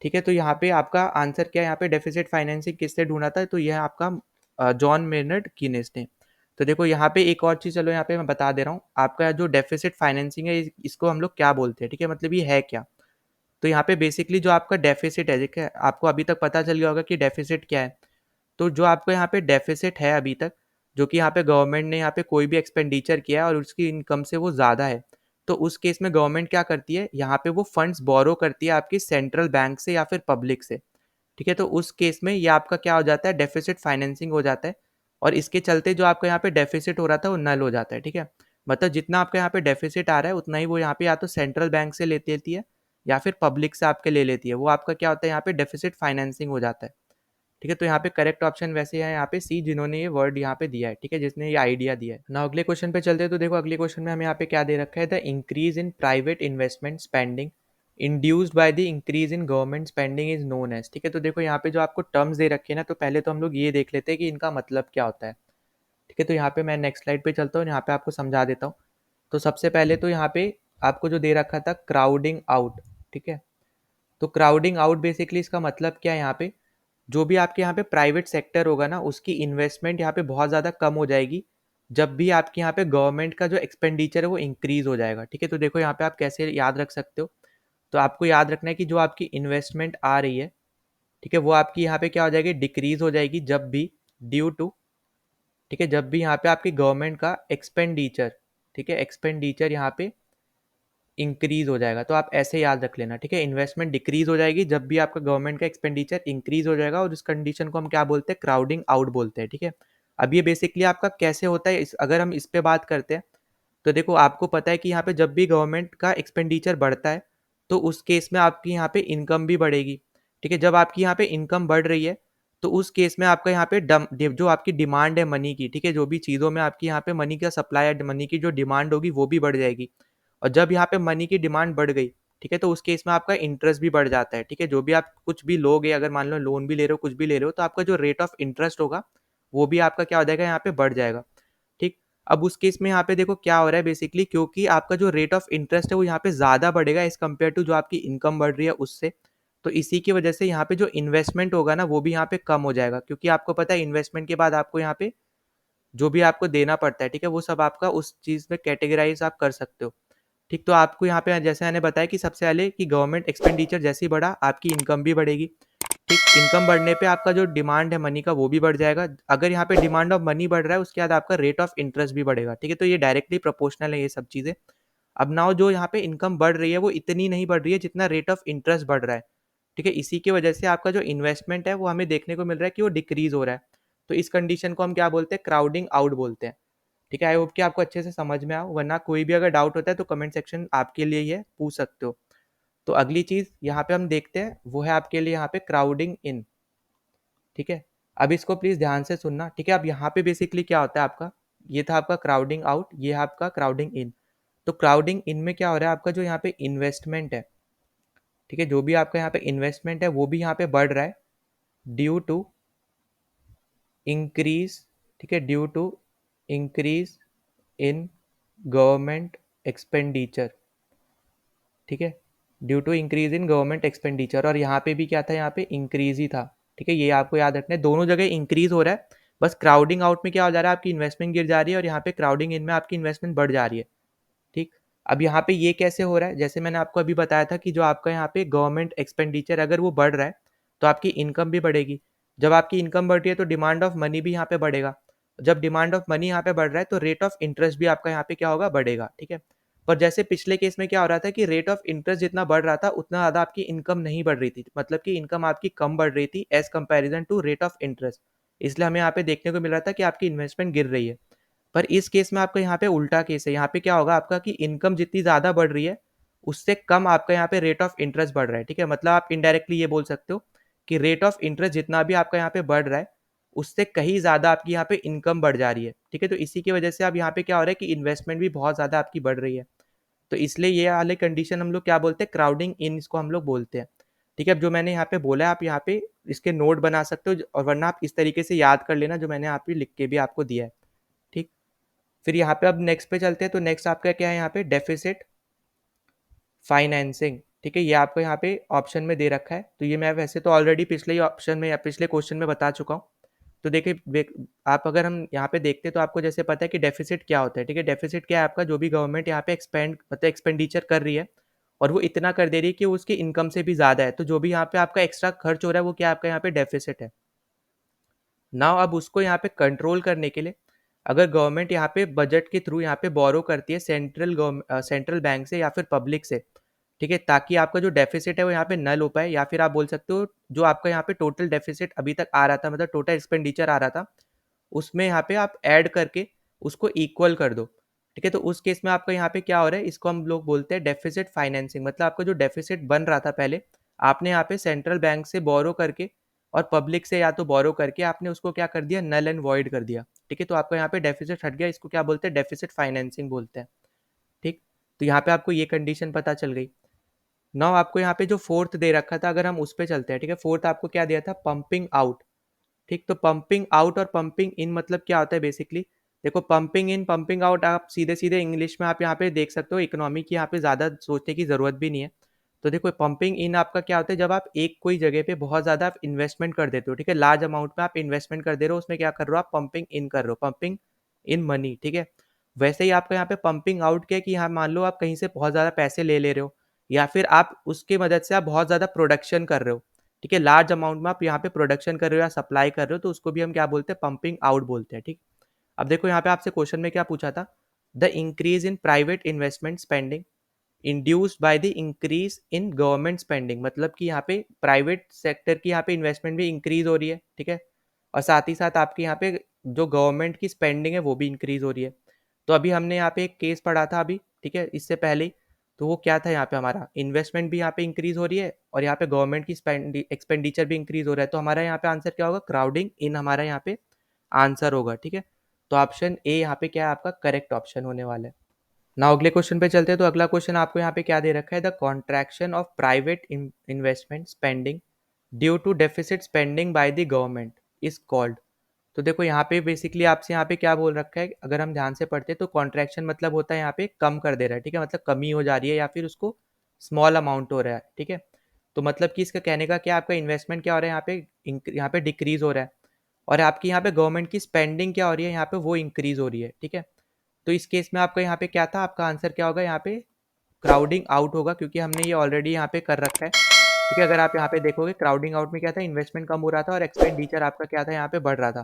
ठीक है। तो यहाँ पे आपका आंसर क्या है, यहाँ पे डेफिसिट फाइनेंसिंग किससे ढूंढा था, तो यह आपका जॉन मेनर्ड कीनेस ने। तो देखो यहाँ पे एक और चीज़, चलो यहाँ पे मैं बता दे रहा हूँ, आपका जो डेफिसिट फाइनेंसिंग है इसको हम लोग क्या बोलते हैं, ठीक है, मतलब ये है क्या। तो यहाँ पे बेसिकली जो आपका डेफिसिट है, ठीक है, आपको अभी तक पता चल गया होगा कि डेफिसिट क्या है। तो जो आपको यहाँ पे डेफिसिट है अभी तक, जो कि यहाँ पे गवर्नमेंट ने यहाँ पे कोई भी एक्सपेंडिचर किया है और उसकी इनकम से वो ज़्यादा है, तो उस केस में गवर्नमेंट क्या करती है, यहाँ पे वो फंड्स बोरो करती है आपकी सेंट्रल बैंक से या फिर पब्लिक से, ठीक है। तो उस केस में ये आपका क्या हो जाता है, डेफिसिट फाइनेंसिंग हो जाता है। और इसके चलते जो आपका यहाँ पे डेफिसिट हो रहा था वो नल हो जाता है, ठीक है। मतलब जितना आपका यहाँ पे डेफिसिट आ रहा है उतना ही वो यहाँ पे या तो सेंट्रल बैंक से लेती लेती है या फिर पब्लिक से आपके ले लेती है, वो आपका क्या होता है, यहाँ पे डेफिसिट फाइनेंसिंग हो जाता है, ठीक है। तो यहाँ पे करेक्ट ऑप्शन वैसे है यहाँ पे सी, जिन्होंने ये वर्ड यहाँ पे दिया है, ठीक है, जिसने ये आइडिया दिया है ना। अगले क्वेश्चन पे चलते हैं। तो देखो अगले क्वेश्चन में हमें यहाँ पे क्या दे रखा है, the increase in private investment spending induced by the increase in government spending is known as, ठीक है। तो देखो यहाँ पे जो आपको टर्म्स दे रखे हैं ना, तो पहले तो हम लोग ये देख लेते हैं कि इनका मतलब क्या होता है, ठीक है। तो यहाँ पे मैं नेक्स्ट स्लाइड पे चलता हूँ, यहाँ पे आपको समझा देता हूँ। तो सबसे पहले तो यहाँ पे आपको जो दे रखा था क्राउडिंग आउट, ठीक है। तो क्राउडिंग आउट बेसिकली इसका मतलब क्या है, यहाँ पे जो भी आपके यहाँ पे प्राइवेट सेक्टर होगा ना, उसकी इन्वेस्टमेंट यहाँ पे बहुत ज़्यादा कम हो जाएगी जब भी आपके यहाँ पे गवर्नमेंट का जो एक्सपेंडिचर है वो इंक्रीज हो जाएगा, ठीक है। तो देखो यहाँ पे आप कैसे याद रख सकते हो, तो आपको याद रखना है कि जो आपकी इन्वेस्टमेंट आ रही है, ठीक है, वो आपकी यहाँ पे क्या हो जाएगी, डिक्रीज हो जाएगी जब भी ड्यू टू, ठीक है, जब भी यहाँ पे आपकी गवर्नमेंट का एक्सपेंडिचर, ठीक है, एक्सपेंडिचर यहाँ पे इंक्रीज हो जाएगा। तो आप ऐसे याद रख लेना, ठीक है, इन्वेस्टमेंट डिक्रीज हो जाएगी जब भी आपका गवर्नमेंट का एक्सपेंडिचर इंक्रीज हो जाएगा, और इस कंडीशन को हम क्या बोलते हैं, क्राउडिंग आउट बोलते हैं, ठीक है। अब ये बेसिकली आपका कैसे होता है, अगर हम इस पे बात करते हैं, तो देखो आपको पता है कि यहाँ पे जब भी गवर्नमेंट का एक्सपेंडिचर बढ़ता है तो उस केस में आपकी यहाँ पे इनकम भी बढ़ेगी, ठीक है। जब आपकी यहाँ पे इनकम बढ़ रही है तो उस केस में आपका यहाँ पे जो आपकी डिमांड है मनी की, ठीक है, जो भी चीज़ों में आपकी यहाँ पे मनी का सप्लाई है, मनी की जो डिमांड होगी वो भी बढ़ जाएगी। और जब यहाँ पे मनी की डिमांड बढ़ गई, ठीक है, तो उस केस में आपका इंटरेस्ट भी बढ़ जाता है, ठीक है। जो भी आप कुछ भी लोगे, अगर मान लो लोन भी ले रहे हो, कुछ भी ले रहे हो, तो आपका जो रेट ऑफ इंटरेस्ट होगा वो भी आपका क्या हो जाएगा, यहाँ पे बढ़ जाएगा, ठीक। अब उस केस में यहाँ पे देखो क्या हो रहा है बेसिकली, क्योंकि आपका जो रेट ऑफ इंटरेस्ट है वो यहाँ पे ज़्यादा बढ़ेगा एज कम्पेयर टू जो आपकी इनकम बढ़ रही है उससे। तो इसी की वजह से यहाँ पे जो इन्वेस्टमेंट होगा ना वो भी यहाँ पे कम हो जाएगा, क्योंकि आपको पता है इन्वेस्टमेंट के बाद आपको यहाँ पे जो भी आपको देना पड़ता है, ठीक है, वो सब आपका उस चीज़ में कैटेगराइज आप कर सकते हो। ठीक, तो आपको यहाँ पे जैसे मैंने बताया कि सबसे पहले कि गवर्नमेंट एक्सपेंडिचर जैसे ही बढ़ा आपकी इनकम भी बढ़ेगी। ठीक, इनकम बढ़ने पे आपका जो डिमांड है मनी का वो भी बढ़ जाएगा। अगर यहाँ पे डिमांड ऑफ मनी बढ़ रहा है उसके बाद आपका रेट ऑफ इंटरेस्ट भी बढ़ेगा। ठीक है, तो ये डायरेक्टली प्रोपोर्शनल है ये सब चीज़ें। अब नाउ जो यहाँ पे इनकम बढ़ रही है वो इतनी नहीं बढ़ रही है जितना रेट ऑफ इंटरेस्ट बढ़ रहा है। ठीक है, इसी की वजह से आपका जो इन्वेस्टमेंट है वो हमें देखने को मिल रहा है कि वो डिक्रीज हो रहा है। तो इस कंडीशन को हम क्या बोलते हैं, क्राउडिंग आउट बोलते हैं। ठीक है, आई होप कि आपको अच्छे से समझ में आओ, वरना कोई भी अगर डाउट होता है तो कमेंट सेक्शन आपके लिए ही है, पूछ सकते हो। तो अगली चीज यहाँ पे हम देखते हैं वो है आपके लिए यहाँ पे क्राउडिंग इन। ठीक है, अब इसको प्लीज ध्यान से सुनना। ठीक है, अब यहाँ पे बेसिकली क्या होता है आपका, ये था आपका क्राउडिंग आउट, ये है आपका क्राउडिंग इन। तो क्राउडिंग इन में क्या हो रहा है, आपका जो यहाँ पे इन्वेस्टमेंट है, ठीक है, जो भी आपका यहाँ पे इन्वेस्टमेंट है वो भी यहाँ पे बढ़ रहा है ड्यू टू इंक्रीज, ठीक है, due to increase in government expenditure. ठीक है, due to increase in government expenditure, और यहाँ पे भी क्या था, यहाँ पे इंक्रीज ही था। ठीक है, ये आपको याद रखना है, दोनों जगह इंक्रीज हो रहा है। बस क्राउडिंग आउट में क्या हो जा रहा है, आपकी इन्वेस्टमेंट गिर जा रही है, और यहाँ पे क्राउडिंग इन में आपकी इन्वेस्टमेंट बढ़ जा रही है। ठीक, अब यहाँ पे ये कैसे हो रहा है, जैसे मैंने आपको अभी बताया था कि जो आपका यहाँ पे गवर्नमेंट एक्सपेंडिचर अगर वो बढ़ रहा है तो आपकी इनकम भी बढ़ेगी। जब आपकी इनकम बढ़ रही है तो डिमांड ऑफ मनी भी यहाँ पे बढ़ेगा। जब डिमांड ऑफ मनी यहाँ पे बढ़ रहा है तो रेट ऑफ इंटरेस्ट भी आपका यहाँ पे क्या होगा, बढ़ेगा। ठीक है, पर जैसे पिछले केस में क्या हो रहा था कि रेट ऑफ इंटरेस्ट जितना बढ़ रहा था उतना ज़्यादा आपकी इनकम नहीं बढ़ रही थी, मतलब कि इनकम आपकी कम बढ़ रही थी as comparison to rate of interest. इसलिए हमें यहाँ पे देखने को मिल रहा था कि आपकी इन्वेस्टमेंट गिर रही है। पर इस केस में आपका यहाँ पे उल्टा केस है, यहाँ पे क्या होगा आपका कि इनकम जितनी ज़्यादा बढ़ रही है उससे कम आपका यहाँ पे रेट ऑफ इंटरेस्ट बढ़ रहा है। ठीक है, मतलब आप इनडायरेक्टली ये बोल सकते हो कि रेट ऑफ इंटरेस्ट जितना भी आपका यहाँ पे बढ़ रहा है उससे कहीं ज़्यादा आपकी यहाँ पे इनकम बढ़ जा रही है। ठीक है, तो इसी की वजह से अब यहाँ पे क्या हो रहा है कि इन्वेस्टमेंट भी बहुत ज़्यादा आपकी बढ़ रही है। तो इसलिए ये वाले कंडीशन हम लोग क्या बोलते हैं, क्राउडिंग इन, इसको हम लोग बोलते हैं। ठीक है, अब जो मैंने यहाँ पे बोला है आप यहाँ पे इसके नोट बना सकते हो, और वरना आप इस तरीके से याद कर लेना जो मैंने आप पे लिख के भी आपको दिया है। ठीक, फिर यहाँ पे अब नेक्स्ट पे चलते हैं। तो नेक्स्ट आपका क्या है यहाँ पे, डेफिसिट फाइनेंसिंग। ठीक है, ये आपको यहाँ पे ऑप्शन में दे रखा है, तो ये मैं वैसे तो ऑलरेडी पिछले ही ऑप्शन में या पिछले क्वेश्चन में बता चुका हूँ। तो देखिए आप अगर हम यहाँ पे देखते हैं तो आपको जैसे पता है कि डेफिसिट क्या होता है। ठीक है, डेफिसिट क्या है आपका, जो भी गवर्नमेंट यहाँ पे एक्सपेंड मतलब एक्सपेंडिचर कर रही है और वो इतना कर दे रही है कि उसकी इनकम से भी ज़्यादा है, तो जो भी यहाँ पे आपका एक्स्ट्रा खर्च हो रहा है वो क्या आपका यहाँ पे डेफिसिट है। नाउ अब उसको यहाँ पे कंट्रोल करने के लिए अगर गवर्नमेंट यहाँ पे बजट के थ्रू यहाँ पे बोरो करती है सेंट्रल बैंक से या फिर पब्लिक से, ठीक है, ताकि आपका जो डेफिसिट है वो यहाँ पे नल हो पाए, या फिर आप बोल सकते हो जो आपका यहाँ पे टोटल डेफिसिट अभी तक आ रहा था, मतलब टोटल एक्सपेंडिचर आ रहा था, उसमें यहाँ पे आप ऐड करके उसको इक्वल कर दो। ठीक है, तो उस केस में आपका यहाँ पे क्या हो रहा है, इसको हम लोग बोलते हैं डेफिसिट फाइनेंसिंग। मतलब आपका जो डेफिसिट बन रहा था पहले, आपने यहाँ पे सेंट्रल बैंक से बोरो करके और पब्लिक से या तो बोरो करके आपने उसको क्या कर दिया, नल एंड वॉइड कर दिया। ठीक है, तो आपका यहाँ पे डेफिसिट हट गया, इसको क्या बोलते हैं, डेफिसिट फाइनेंसिंग बोलते हैं। ठीक, तो यहाँ पे आपको ये कंडीशन पता चल गई। नाउ आपको यहाँ पे जो फोर्थ दे रखा था अगर हम उस पे चलते हैं, ठीक है, फोर्थ आपको क्या दिया था, पंपिंग आउट। ठीक, तो पंपिंग आउट और पंपिंग इन मतलब क्या होता है बेसिकली, देखो पंपिंग इन पंपिंग आउट आप सीधे सीधे इंग्लिश में आप यहाँ पे देख सकते हो, इकोनॉमी की यहाँ पे ज़्यादा सोचने की ज़रूरत भी नहीं है। तो देखो पंपिंग इन आपका क्या होता है, जब आप एक कोई जगह पे बहुत ज़्यादा आप इन्वेस्टमेंट कर देते हो, ठीक है, लार्ज अमाउंट में आप इन्वेस्टमेंट कर दे रहे हो, उसमें क्या कर रहे हो आप, पंपिंग इन कर रहे हो, पंपिंग इन मनी। ठीक है, वैसे ही आपका यहाँ पे पंपिंग आउट क्या है कि यहाँ मान लो आप कहीं से बहुत ज़्यादा पैसे ले ले रहे हो, या फिर आप उसकी मदद से आप बहुत ज़्यादा प्रोडक्शन कर रहे हो। ठीक है, लार्ज अमाउंट में आप यहाँ पे प्रोडक्शन कर रहे हो या सप्लाई कर रहे हो, तो उसको भी हम क्या बोलते हैं, पंपिंग आउट बोलते हैं। ठीक, अब देखो यहाँ पे आपसे क्वेश्चन में क्या पूछा था, the increase in private investment spending induced by the increase in government spending, मतलब कि यहाँ पे प्राइवेट सेक्टर की यहाँ पे इन्वेस्टमेंट भी इंक्रीज हो रही है। ठीक है, और साथ ही साथ आपके यहाँ पे जो गवर्नमेंट की स्पेंडिंग है वो भी इंक्रीज हो रही है। तो अभी हमने यहाँ पे एक केस पढ़ा था अभी, ठीक है, इससे पहले ही, तो वो क्या था, यहाँ पे हमारा इन्वेस्टमेंट भी यहाँ पे इंक्रीज हो रही है और यहाँ पे गवर्नमेंट की एक्सपेंडिचर भी इंक्रीज हो रहा है, तो हमारा यहाँ पे आंसर क्या होगा, क्राउडिंग इन हमारा यहाँ पे आंसर होगा। ठीक है, तो ऑप्शन ए यहाँ पे क्या है आपका करेक्ट ऑप्शन होने वाला है। ना अगले क्वेश्चन पे चलते हैं। तो अगला क्वेश्चन आपको यहाँ पे क्या दे रखा है, the contraction of private investment spending due to deficit spending by the government is called. तो देखो यहाँ पे बेसिकली आपसे यहाँ पे क्या बोल रखा है, अगर हम ध्यान से पढ़ते हैं तो कॉन्ट्रैक्शन मतलब होता है यहाँ पे कम कर दे रहा है। ठीक है, मतलब कमी हो जा रही है या फिर उसको स्मॉल अमाउंट हो रहा है। ठीक है, तो मतलब कि इसका कहने का क्या, आपका इन्वेस्टमेंट क्या हो रहा है यहाँ पे डिक्रीज हो रहा है, और आपकी यहाँ पे गवर्नमेंट की स्पेंडिंग क्या हो रही है, यहाँ पे वो इंक्रीज हो रही है। ठीक है, तो इस केस में आपका यहाँ पे क्या था, आपका आंसर क्या होगा यहाँ पे, क्राउडिंग आउट होगा, क्योंकि हमने ये ऑलरेडी यहाँ पे कर रखा है। ठीक है, अगर आप यहाँ पे देखोगे क्राउडिंग आउट में क्या था, इन्वेस्टमेंट कम हो रहा था और एक्सपेंडिचर आपका क्या था, यहाँ पे बढ़ रहा था।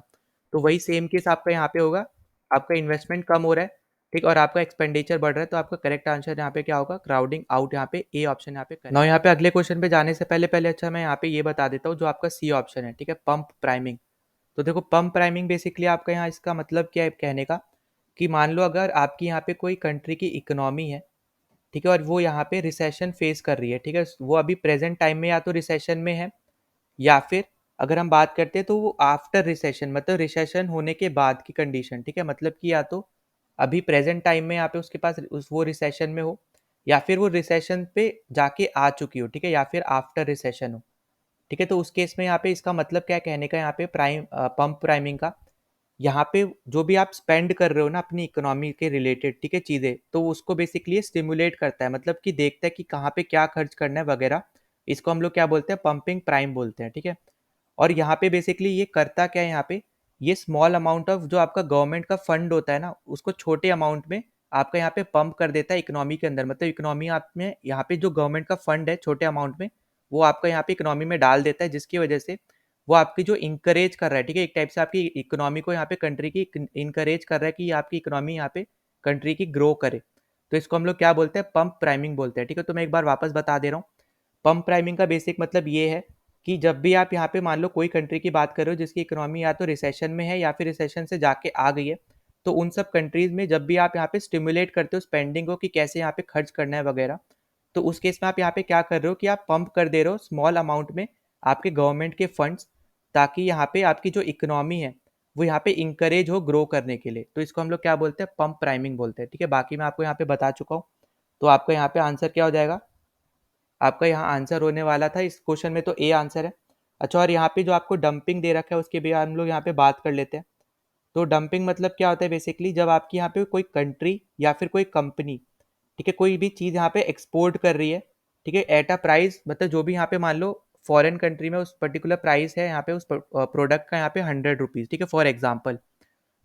तो वही सेम केस आपका यहाँ पे होगा, आपका इन्वेस्टमेंट कम हो रहा है, ठीक, और आपका एक्सपेंडिचर बढ़ रहा है, तो आपका करेक्ट आंसर यहाँ पे क्या होगा, क्राउडिंग आउट, यहाँ पे ए ऑप्शन यहाँ पे करेक्ट। नाउ यहाँ पे अगले क्वेश्चन पे जाने से पहले पहले अच्छा मैं यहाँ पे ये बता देता हूँ, जो आपका सी ऑप्शन है, ठीक है, पंप प्राइमिंग। तो देखो पंप प्राइमिंग बेसिकली आपका यहाँ इसका मतलब क्या है कहने का, कि मान लो अगर आपकी यहाँ पे कोई कंट्री की इकोनॉमी है, ठीक है, और वो यहाँ पे रिसेशन फेस कर रही है, ठीक है, वो अभी प्रेजेंट टाइम में या तो रिसेशन में है, या फिर अगर हम बात करते हैं तो वो आफ्टर रिसेशन, मतलब रिसेशन होने के बाद की कंडीशन, ठीक है, मतलब कि या तो अभी प्रेजेंट टाइम में यहाँ पे उसके पास वो रिसेशन में हो, या फिर वो रिसेशन पे जाके आ चुकी हो, ठीक है, या फिर आफ्टर रिसेशन हो, ठीक है। तो उस केस में यहाँ पे इसका मतलब क्या कहने का, यहाँ पे पंप प्राइमिंग का, यहाँ पे जो भी आप स्पेंड कर रहे हो ना अपनी इकोनॉमी के रिलेटेड, ठीक है, चीज़ें, तो उसको बेसिकली स्टिमुलेट करता है, मतलब कि देखता है कि कहाँ पे क्या खर्च करना है वगैरह। इसको हम लोग क्या बोलते हैं, पंपिंग प्राइम बोलते हैं, ठीक है। और यहाँ पे बेसिकली ये करता क्या है, यहाँ पे ये स्मॉल अमाउंट ऑफ जो आपका गवर्नमेंट का फंड होता है ना, उसको छोटे अमाउंट में आपका यहाँ पे पंप कर देता है इकोनॉमी के अंदर, मतलब इकोनॉमी आप में यहाँ पे जो गवर्नमेंट का फंड है छोटे अमाउंट में, वो आपका यहाँ पे इकोनॉमी में डाल देता है, जिसकी वजह से वो आपकी जो इंकरेज कर रहा है, ठीक है, एक टाइप से आपकी इकोनॉमी को यहाँ पे कंट्री की इंकरेज कर रहा है कि आपकी इकोनॉमी यहाँ पे कंट्री की ग्रो करे। तो इसको हम लोग क्या बोलते हैं, पंप प्राइमिंग बोलते हैं, ठीक है। तो मैं एक बार वापस बता दे रहा हूँ, पंप प्राइमिंग का बेसिक मतलब ये है कि जब भी आप यहाँ पे मान लो कोई कंट्री की बात कर रहे हो जिसकी इकोनॉमी या तो रिसेशन में है या फिर रिसेशन से जाके आ गई है, तो उन सब कंट्रीज में जब भी आप यहाँ पे स्टिमुलेट करते हो स्पेंडिंग को कि कैसे यहाँ पे खर्च करना है वगैरह, तो उस केस में आप यहाँ पे क्या कर रहे हो कि आप पंप कर दे रहे हो स्मॉल अमाउंट में आपके गवर्नमेंट के फंड्स, ताकि यहाँ पे आपकी जो इकोनॉमी है वो यहाँ पे इंकरेज हो ग्रो करने के लिए। तो इसको हम लोग क्या बोलते हैं, पंप प्राइमिंग बोलते हैं, ठीक है। बाकी मैं आपको यहाँ पे बता चुका हूँ। तो आपका यहाँ पे आंसर क्या हो जाएगा, आपका यहाँ आंसर होने वाला था इस क्वेश्चन में, तो ए आंसर है। अच्छा, और यहाँ पे जो आपको डंपिंग दे रखा है उसके भी हम लोग यहाँ पे बात कर लेते हैं। तो डंपिंग मतलब क्या होता है, बेसिकली जब आपकी यहाँ पे कोई कंट्री या फिर कोई कंपनी, ठीक है, कोई भी चीज़ यहाँ पे एक्सपोर्ट कर रही है, ठीक है, एट अ प्राइस, मतलब जो भी यहाँ पे मान लो फॉरेन कंट्री में उस पर्टिकुलर प्राइस है यहाँ पे उस प्रोडक्ट का यहाँ पे 100 रुपीज़, ठीक है, फॉर एग्जाम्पल।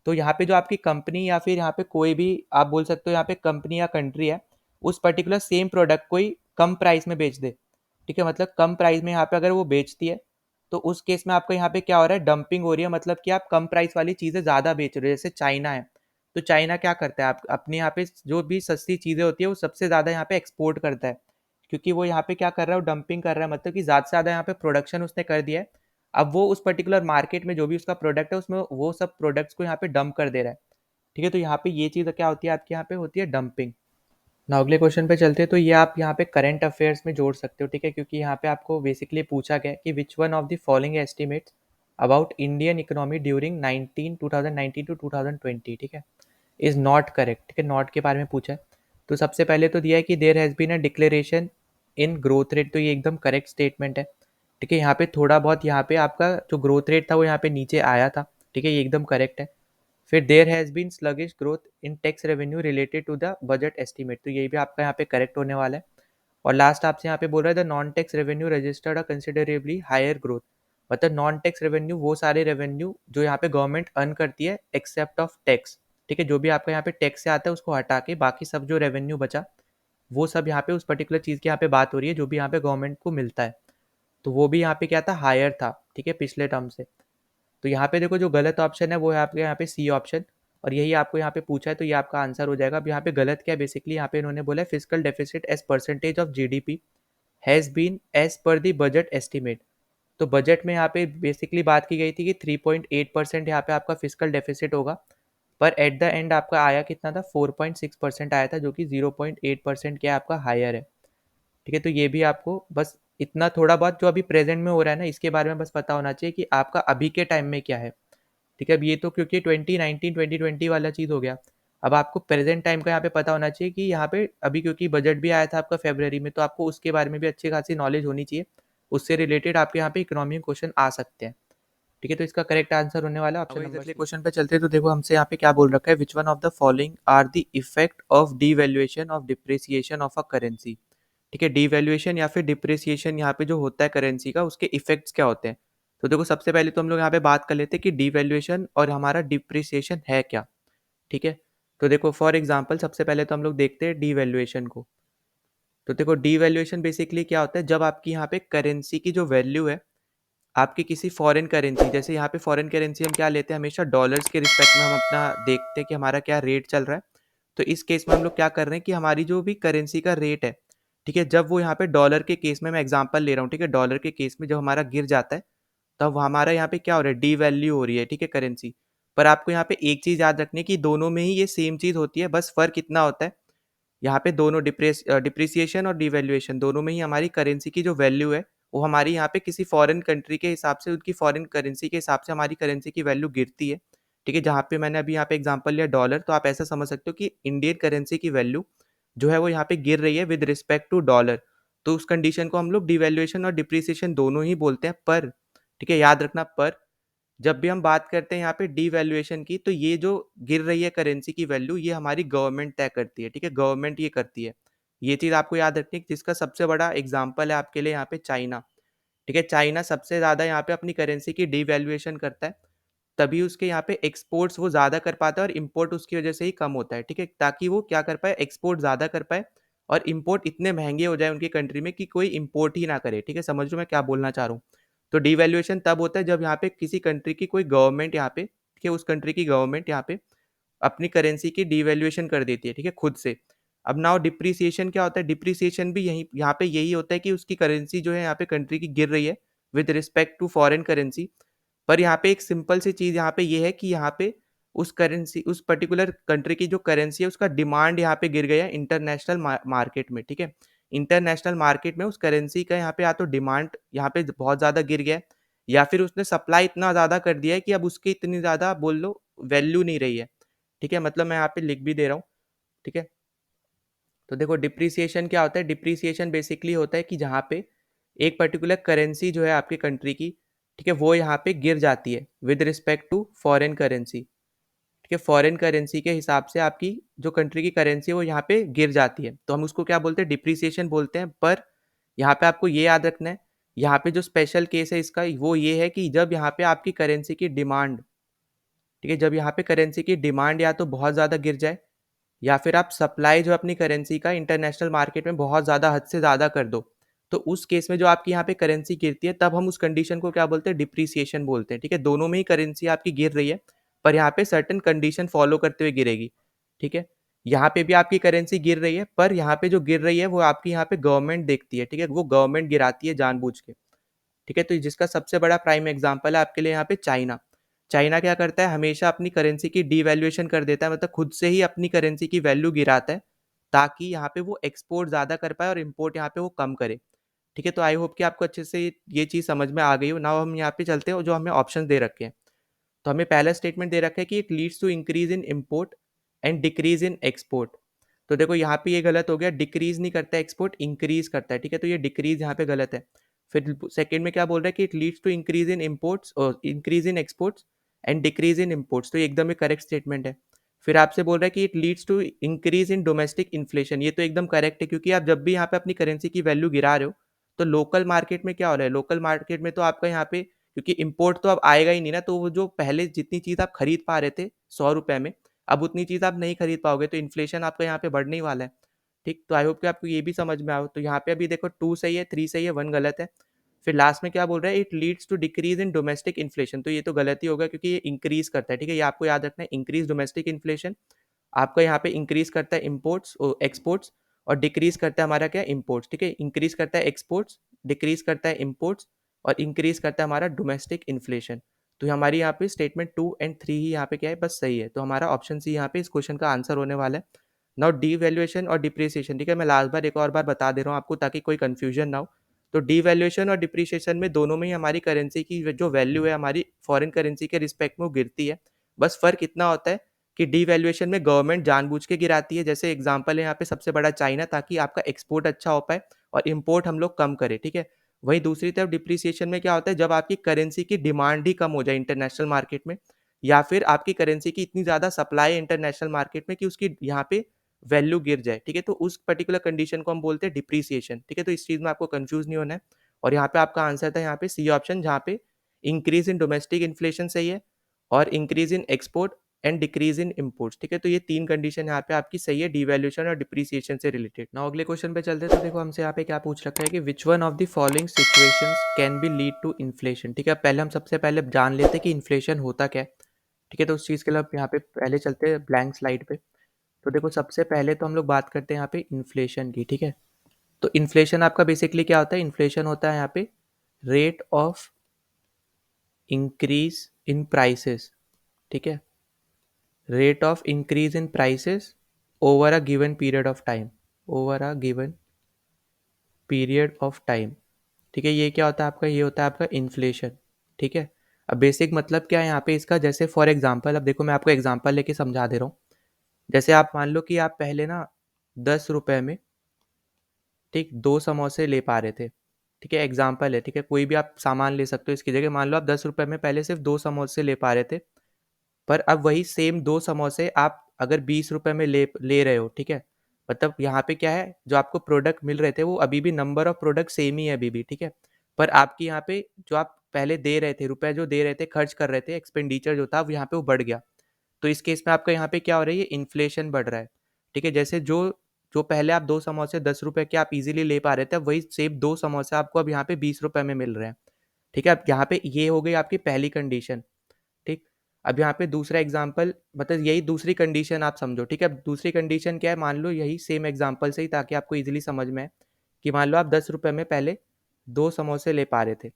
तो यहाँ पे जो आपकी कंपनी या फिर यहाँ पे कोई भी आप बोल सकते हो यहाँ पे कंपनी या कंट्री है, उस पर्टिकुलर सेम प्रोडक्ट को ही कम प्राइस में बेच दे, ठीक है, मतलब कम प्राइस में यहाँ पे अगर वो बेचती है, तो उस केस में आपका यहाँ पे क्या हो रहा है, डंपिंग हो रही है, मतलब कि आप कम प्राइस वाली चीज़ें ज़्यादा बेच रहे हो। जैसे चाइना है, तो चाइना क्या करता है, आप अपने यहाँ पे जो भी सस्ती चीज़ें होती है वो सबसे ज़्यादा यहाँ पे एक्सपोर्ट करता है, क्योंकि वो यहाँ पे क्या कर रहा है, वो डंपिंग कर रहा है, मतलब कि ज़्यादा से ज़्यादा यहाँ पे प्रोडक्शन उसने कर दिया है। अब वो उस पर्टिकुलर मार्केट में जो भी उसका प्रोडक्ट है उसमें वो सब प्रोडक्ट्स को यहाँ पे डंप कर दे रहा है, ठीक है। तो यहाँ पे ये चीज़ क्या होती है, आपके यहाँ पे होती है डंपिंग। ना अगले क्वेश्चन पे चलते हैं, तो ये आप यहाँ पे करंट अफेयर्स में जोड़ सकते हो, ठीक है, क्योंकि यहाँ पे आपको बेसिकली पूछा गया कि which one of the following estimates about Indian economy during 2019 to 2020, ठीक है, इज नॉट करेक्ट, ठीक है, नॉट के बारे में पूछा है। तो सबसे पहले तो दिया है कि there has been a declaration in growth rate, तो ये एकदम करेक्ट स्टेटमेंट है, ठीक है। यहाँ पे थोड़ा बहुत यहाँ पे आपका जो ग्रोथ रेट था वो यहाँ पे नीचे आया था, ठीक है, ये एकदम करेक्ट है। फिर there has been sluggish growth in tax revenue related to the budget estimate, तो ये भी आपका यहाँ पे करेक्ट होने वाला है। और लास्ट आपसे यहाँ पे बोल रहा है the non tax revenue registered a considerably higher growth, मतलब नॉन टैक्स रेवेन्यू वो सारे रेवेन्यू जो यहाँ पे गवर्नमेंट अर्न करती है एक्सेप्ट ऑफ टैक्स, ठीक है, जो भी आपका यहाँ पे टैक्स से आता है उसको हटा के बाकी सब जो रेवेन्यू बचा वो सब यहाँ पे उस पर्टिकुलर चीज़ की यहाँ पे बात हो रही है जो भी यहाँ पे गवर्नमेंट को मिलता है। तो वो भी यहाँ पे क्या था, हायर था, ठीक है, पिछले टर्म से। तो यहाँ पे देखो जो गलत ऑप्शन है वो है आपके यहाँ पे सी ऑप्शन, और यही आपको यहाँ पे पूछा है, तो ये आपका आंसर हो जाएगा। अब यहाँ पे गलत क्या है, बेसिकली यहाँ पे इन्होंने बोला है physical deficit as percentage of GDP has been as per the budget estimate. तो बजट में यहाँ पे बेसिकली बात की गई थी कि 3.8% यहाँ पे आपका फिजिकल डेफिसिट होगा, पर एट द एंड आपका आया कितना था, 4.6% आया था, जो कि 0.8% क्या आपका हायर है, ठीक है। तो ये भी आपको बस इतना थोड़ा बहुत जो अभी प्रेजेंट में हो रहा है ना इसके बारे में बस पता होना चाहिए कि आपका अभी के टाइम में क्या है, ठीक है। अब ये तो क्योंकि 2019 2020 वाला चीज़ हो गया, अब आपको प्रेजेंट टाइम का यहाँ पे पता होना चाहिए कि यहाँ पे अभी क्योंकि बजट भी आया था आपका फरवरी में, तो आपको उसके बारे में भी अच्छी खासी नॉलेज होनी चाहिए, उससे रिलेटेड आपके यहाँ पे इकोनॉमी क्वेश्चन आ सकते हैं, ठीक है। तो इसका करेक्ट आंसर होने वाला है ऑप्शन नंबर सी। क्वेश्चन पे चलते हैं, तो देखो हमसे यहाँ पे क्या बोल रखा है, which one of the following are the effect of devaluation of depreciation of a currency, ठीक है, डिवैल्यूएशन या फिर डिप्रिसिएशन यहाँ पे जो होता है करेंसी का उसके इफेक्ट्स क्या होते हैं। तो देखो सबसे पहले तो हम लोग यहाँ पे बात कर लेते हैं कि डिवैल्यूएशन और हमारा डिप्रिसिएशन है क्या, ठीक है। तो देखो फॉर एग्जांपल सबसे पहले तो हम लोग देखते हैं डिवैल्यूएशन को। तो देखो डीवैल्यूएशन बेसिकली क्या होता है, जब आपकी यहाँ पे करेंसी की जो वैल्यू है आपकी किसी फॉरेन करेंसी, जैसे यहाँ पे फॉरेन करेंसी हम क्या लेते हैं, हमेशा डॉलर्स के रिस्पेक्ट में हम अपना देखते हैं कि हमारा क्या रेट चल रहा है। तो इस केस में हम लोग क्या कर रहे हैं कि हमारी जो भी करेंसी का रेट है, ठीक है, जब वो यहाँ पे डॉलर के केस में मैं एग्जांपल ले रहा हूँ, ठीक है, डॉलर के केस में जब हमारा गिर जाता है तब हमारा यहाँ पे क्या हो रहा है, डी वैल्यू हो रही है, ठीक है, करेंसी। पर आपको यहाँ पे एक चीज याद रखनी है कि दोनों में ही ये सेम चीज होती है, बस फर्क इतना होता है यहाँ पे दोनों डिप्रिसिएशन और डिवैल्यूएशन दोनों में ही हमारी करेंसी की जो वैल्यू है वो हमारी यहाँ पे किसी फॉरेन कंट्री के हिसाब से, उनकी फॉरेन करेंसी के हिसाब से हमारी करेंसी की वैल्यू गिरती है। ठीक है, जहाँ पे मैंने अभी यहाँ पे एग्जांपल लिया डॉलर, तो आप ऐसा समझ सकते हो कि इंडियन करेंसी की वैल्यू जो है वो यहाँ पे गिर रही है विद रिस्पेक्ट टू डॉलर। तो उस कंडीशन को हम लोग डिवैल्यूएशन और डिप्रिसिएशन दोनों ही बोलते हैं। पर ठीक है, याद रखना, पर जब भी हम बात करते हैं यहाँ पे डीवैल्यूएशन की, तो ये जो गिर रही है करेंसी की वैल्यू, ये हमारी गवर्नमेंट तय करती है। ठीक है, गवर्नमेंट ये करती है। ये चीज़ आपको याद रखनी है, जिसका सबसे बड़ा एग्जाम्पल है आपके लिए यहाँ पे चाइना। ठीक है, चाइना सबसे ज़्यादा यहाँ पे अपनी करेंसी की डीवैल्यूएशन करता है, तभी उसके यहाँ पे एक्सपोर्ट्स वो ज़्यादा कर पाता है और इम्पोर्ट उसकी वजह से ही कम होता है। ठीक है, ताकि वो क्या कर पाए, एक्सपोर्ट ज़्यादा कर पाए और इम्पोर्ट इतने महंगे हो जाए उनकी कंट्री में कि कोई इम्पोर्ट ही ना करे। ठीक है, समझ लो मैं क्या बोलना चाह रहा हूँ। तो डिवैल्यूएशन तब होता है जब यहाँ पे किसी कंट्री की कोई गवर्नमेंट यहाँ पे, ठीक है, उस कंट्री की गवर्नमेंट यहाँ पे अपनी करेंसी की डिवैल्यूएशन कर देती है, ठीक है, खुद से। अब नाउ डिप्रिसिएशन क्या होता है, डिप्रिसिएशन भी यही यहाँ पे यही होता है कि उसकी करेंसी जो है यहाँ पे कंट्री की गिर रही है with respect to foreign currency. पर यहाँ पे एक सिंपल सी चीज़ यहाँ पे ये है कि यहाँ पे उस करेंसी, उस पर्टिकुलर कंट्री की जो करेंसी है उसका डिमांड यहाँ पे गिर गया है इंटरनेशनल मार्केट में। ठीक है, इंटरनेशनल मार्केट में उस करेंसी का यहाँ पे या तो डिमांड यहाँ पे बहुत ज़्यादा गिर गया है, या फिर उसने सप्लाई इतना ज़्यादा कर दिया है कि अब उसकी इतनी ज़्यादा बोल लो वैल्यू नहीं रही है। ठीक है, मतलब मैं यहाँ पे लिख भी दे रहा हूँ। ठीक है, तो देखो डिप्रिसिएशन क्या होता है, डिप्रिसिएशन बेसिकली होता है कि जहाँ पे एक पर्टिकुलर करेंसी जो है आपकी कंट्री की, ठीक है, वो यहाँ पे गिर जाती है with respect to foreign currency. ठीक है, फॉरेन करेंसी के हिसाब से आपकी जो कंट्री की करेंसी है वो यहाँ पे गिर जाती है, तो हम उसको क्या बोलते हैं, डिप्रिसिएशन बोलते हैं। पर यहाँ पे आपको ये याद रखना है, यहाँ पे जो स्पेशल केस है इसका वो ये है कि जब यहाँ पे आपकी करेंसी की डिमांड, ठीक है, जब यहाँ पे करेंसी की डिमांड या तो बहुत ज़्यादा गिर जाए, या फिर आप सप्लाई जो अपनी करेंसी का इंटरनेशनल मार्केट में बहुत ज़्यादा, हद से ज़्यादा कर दो, तो उस केस में जो आपकी यहाँ पे करेंसी गिरती है तब हम उस कंडीशन को क्या बोलते हैं, डिप्रिसिएशन बोलते हैं। ठीक है, दोनों में ही करेंसी आपकी गिर रही है, पर यहाँ पे सर्टेन कंडीशन फॉलो करते हुए गिरेगी। ठीक है, यहाँ पे भी आपकी करेंसी गिर रही है, पर यहाँ पे जो गिर रही है वो आपकी यहाँ पे गवर्नमेंट देखती है। ठीक है, वो गवर्नमेंट गिराती है जानबूझ के। ठीक है, तो जिसका सबसे बड़ा प्राइम एग्जांपल है आपके लिए यहाँ पे चाइना। चाइना क्या करता है, हमेशा अपनी करेंसी की डीवैल्यूएशन कर देता है, मतलब खुद से ही अपनी करेंसी की वैल्यू गिराता है, ताकि यहाँ पे वो एक्सपोर्ट ज़्यादा कर पाए और इम्पोर्ट यहाँ पे वो कम करे। ठीक है, तो आई होप कि आपको अच्छे से ये चीज़ समझ में आ गई हो। नाउ हम यहाँ पे चलते हैं, जो हमें ऑप्शन दे रखे हैं। तो हमें पहला स्टेटमेंट दे रखा है कि it leads to increase in import and decrease in export. तो देखो यहाँ पे ये गलत हो गया, डिक्रीज नहीं करता है एक्सपोर्ट, इंक्रीज करता है। ठीक है, तो ये डिक्रीज यहाँ पे गलत है। फिर सेकंड में क्या बोल रहा है कि it leads to increase in imports और increase in exports and decrease in imports, तो ये एकदम एक करेक्ट स्टेटमेंट है। फिर आपसे बोल रहा है कि it leads to increase in domestic inflation, ये तो एकदम करेक्ट है, क्योंकि आप जब भी यहाँ पे अपनी करेंसी की वैल्यू गिरा रहे हो तो लोकल मार्केट में क्या हो रहा है, लोकल मार्केट में तो आपका यहाँ पे, क्योंकि इम्पोर्ट तो अब आएगा ही नहीं ना, तो वो जो पहले जितनी चीज़ आप खरीद पा रहे थे 100 रुपए में, अब उतनी चीज़ आप नहीं खरीद पाओगे, तो इन्फ्लेशन आपका यहाँ पे बढ़ने ही वाला है। ठीक, तो आई होप कि आपको ये भी समझ में आओ। तो यहाँ पे अभी देखो 2 सही है, 3 सही है, 1 गलत है। फिर लास्ट में क्या बोल रहा है, it leads to decrease in domestic inflation, तो ये तो गलत ही होगा क्योंकि ये इंक्रीज करता है। ठीक है, ये आपको याद रखना है, इंक्रीज डोमेस्टिक इन्फ्लेशन आपका यहाँ पे इंक्रीज करता है इम्पोर्ट्स एक्सपोर्ट्स, और डिक्रीज करता है हमारा क्या, इम्पोर्ट्स। ठीक है, इंक्रीज करता है एक्सपोर्ट्स, डिक्रीज करता है इम्पोर्ट्स, और इंक्रीज करता है हमारा डोमेस्टिक इन्फ्लेशन। तो हमारी यहाँ पे स्टेटमेंट 2 और 3 ही यहाँ पे क्या है, बस सही है। तो हमारा ऑप्शन सी यहाँ पे इस क्वेश्चन का आंसर होने वाला है। नाउ डीवैल्यूएशन और डिप्रिसिएशन, ठीक है, मैं लास्ट बार एक और बार बता दे रहा हूँ आपको ताकि कोई कंफ्यूजन ना हो। तो डीवैल्यूएशन और डिप्रिसिएशन में दोनों में ही हमारी करेंसी की जो वैल्यू है हमारी फॉरेन करेंसी के रिस्पेक्ट में वो गिरती है। बस फर्क इतना होता है कि डीवैल्यूएशन में गवर्नमेंट जानबूझ के गिराती है, जैसे एग्जांपल है यहाँ पे सबसे बड़ा चाइना, ताकि आपका एक्सपोर्ट अच्छा हो पाए और इम्पोर्ट हम लोग कम करें। ठीक है, वहीं दूसरी तरफ डिप्रिसिएशन में क्या होता है, जब आपकी करेंसी की डिमांड ही कम हो जाए इंटरनेशनल मार्केट में, या फिर आपकी करेंसी की इतनी ज़्यादा सप्लाई है इंटरनेशनल मार्केट में कि उसकी यहाँ पे वैल्यू गिर जाए। ठीक है, तो उस पर्टिकुलर कंडीशन को हम बोलते हैं डिप्रिसिएशन। ठीक है, तो इस चीज़ में आपको कंफ्यूज नहीं होना है। और यहाँ पे आपका आंसर था यहाँ पे सी ऑप्शन, जहाँ पे इंक्रीज इन डोमेस्टिक इन्फ्लेशन सही है और increase in export and decrease in imports, ठीक है। तो ये 3 कंडीशन यहाँ पे आपकी सही है डिवैल्यूएशन और डिप्रिसिएशन से रिलेटेड। नाउ अगले क्वेश्चन पे चलते हैं। तो देखो हमसे यहाँ पे क्या पूछ रखा है कि which one of the following situations can be lead to inflation, ठीक है। पहले हम सबसे पहले जान लेते हैं कि इन्फ्लेशन होता क्या है, ठीक है। तो उस चीज़ के लिए यहाँ पे पहले चलते हैं ब्लैंक स्लाइड पे। तो देखो सबसे पहले तो हम लोग बात करते हैं यहाँ पे इन्फ्लेशन की, ठीक है। तो इन्फ्लेशन आपका बेसिकली क्या होता है, इन्फ्लेशन होता है यहाँ पे rate of increase in prices, ठीक है। Rate of increase in prices over a given period of time, over a given period of time, ठीक है। ये क्या होता है आपका, ये होता है आपका इन्फ्लेशन, ठीक है। अब बेसिक मतलब क्या है यहाँ पे इसका, जैसे फॉर एग्जांपल, अब देखो मैं आपको एग्जांपल लेके समझा दे रहा हूँ। जैसे आप मान लो कि आप पहले ना 10 रुपए में, ठीक, 2 समोसे ले पा रहे थे, ठीक है। एग्जाम्पल है, ठीक है। कोई भी आप सामान ले सकते हो इसकी जगह। मान लो आप 10 रुपए में पहले सिर्फ 2 समोसे ले पा रहे थे, पर अब वही सेम 2 समोसे आप अगर 20 रुपए में ले ले रहे हो, ठीक है। मतलब यहाँ पे क्या है, जो आपको प्रोडक्ट मिल रहे थे वो अभी भी नंबर ऑफ प्रोडक्ट सेम ही है अभी भी, ठीक है। पर आपकी यहाँ पे जो आप पहले दे रहे थे, रुपए जो दे रहे थे, खर्च कर रहे थे, एक्सपेंडिचर जो था वो यहाँ पे वो बढ़ गया। तो इस केस में आपका यहाँ पे क्या हो रहा है, ये इन्फ्लेशन बढ़ रहा है, ठीक है। जैसे जो जो पहले आप 2 समोसे 10 रुपए के आप इजीली ले पा रहे थे, अब वही सेम 2 समोसे आपको अब यहाँ पे 20 रुपए में मिल रहे हैं, ठीक है। अब यहाँ पे ये हो गई आपकी पहली कंडीशन, ठीक। अब यहाँ पे दूसरा एग्जाम्पल, मतलब यही दूसरी कंडीशन आप समझो, ठीक है। अब दूसरी कंडीशन क्या है, मान लो यही सेम एग्जाम्पल से ही, ताकि आपको इजीली समझ में आए कि मान लो आप 10 रुपए में पहले 2 समोसे ले पा रहे थे,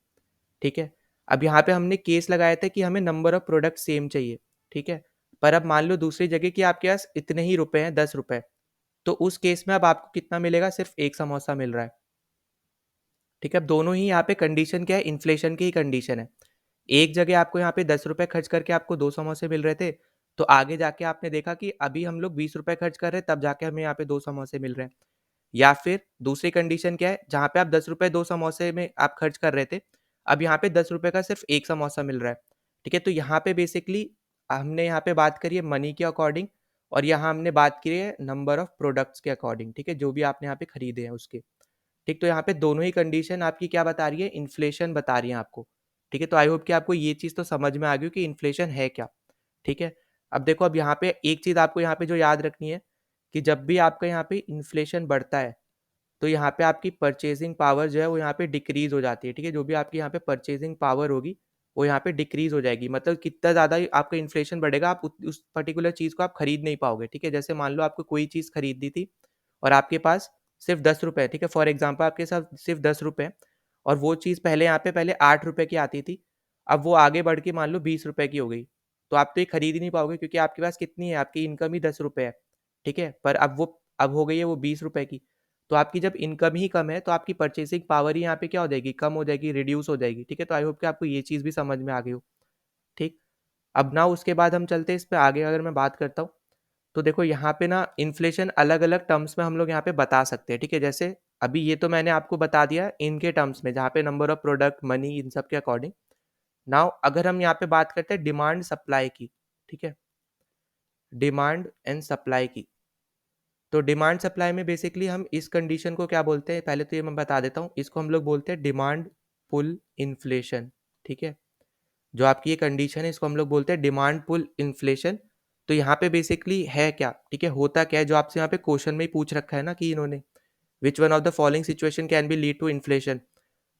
ठीक है। अब यहाँ पे हमने केस लगाया था कि हमें नंबर ऑफ प्रोडक्ट सेम चाहिए, ठीक है। पर अब मान लो दूसरी जगह कि आपके पास इतने ही रुपए हैं, 10 रुपए, तो उस केस में अब आपको कितना मिलेगा, सिर्फ एक समोसा मिल रहा है, ठीक है। अब दोनों ही यहाँ पे कंडीशन क्या है, इन्फ्लेशन की ही कंडीशन है। एक जगह आपको यहाँ पे 10 रुपए खर्च करके आपको 2 समोसे मिल रहे थे, तो आगे जाके आपने देखा कि अभी हम लोग 20 रुपए खर्च कर रहे हैं, तब जाके हमें यहाँ पे 2 समोसे मिल रहे हैं। या फिर दूसरी कंडीशन क्या है, जहाँ पे आप 10 रुपए 2 समोसे में आप खर्च कर रहे थे, अब यहाँ पे 10 रुपए का सिर्फ एक समोसा मिल रहा है, ठीक है। तो यहाँ पे बेसिकली हमने यहाँ पे बात करी है मनी के अकॉर्डिंग, और यहाँ हमने बात की है नंबर ऑफ प्रोडक्ट्स के अकॉर्डिंग, ठीक है, जो भी आपने यहाँ पे खरीदे हैं उसके, ठीक। तो यहाँ पे दोनों ही कंडीशन आपकी क्या बता रही है, इन्फ्लेशन बता रही है आपको, ठीक है। तो आई होप कि आपको ये चीज़ तो समझ में आ गई कि इन्फ्लेशन है क्या, ठीक है। अब देखो, अब यहाँ पे एक चीज़ आपको यहाँ पे जो याद रखनी है कि जब भी आपका यहाँ पे इन्फ्लेशन बढ़ता है, तो यहाँ पे आपकी परचेजिंग पावर जो है वो यहाँ पे डिक्रीज हो जाती है, ठीक है। जो भी आपकी यहाँ पे परचेजिंग पावर होगी वो यहाँ पे डिक्रीज हो जाएगी। मतलब कितना ज़्यादा आपका इन्फ्लेशन बढ़ेगा, आप उस पर्टिकुलर चीज़ को आप खरीद नहीं पाओगे, ठीक है। जैसे मान लो आपको कोई चीज़ खरीदनी थी और आपके पास सिर्फ 10 रुपए, ठीक है, फॉर एग्जाम्पल आपके साथ सिर्फ 10 रुपए, और वो चीज़ पहले यहाँ पे पहले 8 रुपए की आती थी, अब वो आगे बढ़ के मान लो 20 रुपए की हो गई, तो आप तो ये खरीद ही नहीं पाओगे, क्योंकि आपके पास कितनी है, आपकी इनकम ही 10 रुपए है, ठीक है। पर अब हो गई है वो 20 रुपए की। तो आपकी जब इनकम ही कम है, तो आपकी परचेसिंग पावर ही यहाँ पे क्या हो जाएगी, कम हो जाएगी, रिड्यूस हो जाएगी, ठीक है। तो आई होप कि आपको ये चीज़ भी समझ में आ गई हो, ठीक। अब ना उसके बाद हम चलते हैं इस पे आगे, अगर मैं बात करता हूँ, तो देखो यहाँ पे ना इन्फ्लेशन अलग अलग टर्म्स में हम लोग यहाँ पे बता सकते हैं, ठीक है। जैसे अभी ये तो मैंने आपको बता दिया इनके टर्म्स में, जहाँ पे नंबर ऑफ प्रोडक्ट, मनी, इन सब के अकॉर्डिंग। नाउ अगर हम यहाँ पे बात करते हैं डिमांड सप्लाई की, ठीक है, डिमांड एंड सप्लाई की, तो डिमांड सप्लाई में बेसिकली हम इस कंडीशन को क्या बोलते हैं, पहले तो ये मैं बता देता हूँ, इसको हम लोग बोलते हैं डिमांड पुल इन्फ्लेशन, ठीक है। जो आपकी ये कंडीशन है इसको हम लोग बोलते हैं डिमांड पुल इन्फ्लेशन। तो यहाँ पे बेसिकली है क्या, ठीक है, होता क्या है, जो आपसे यहाँ पे क्वेश्चन में ही पूछ रखा है ना कि इन्होंने which one of the following situation can be lead to inflation.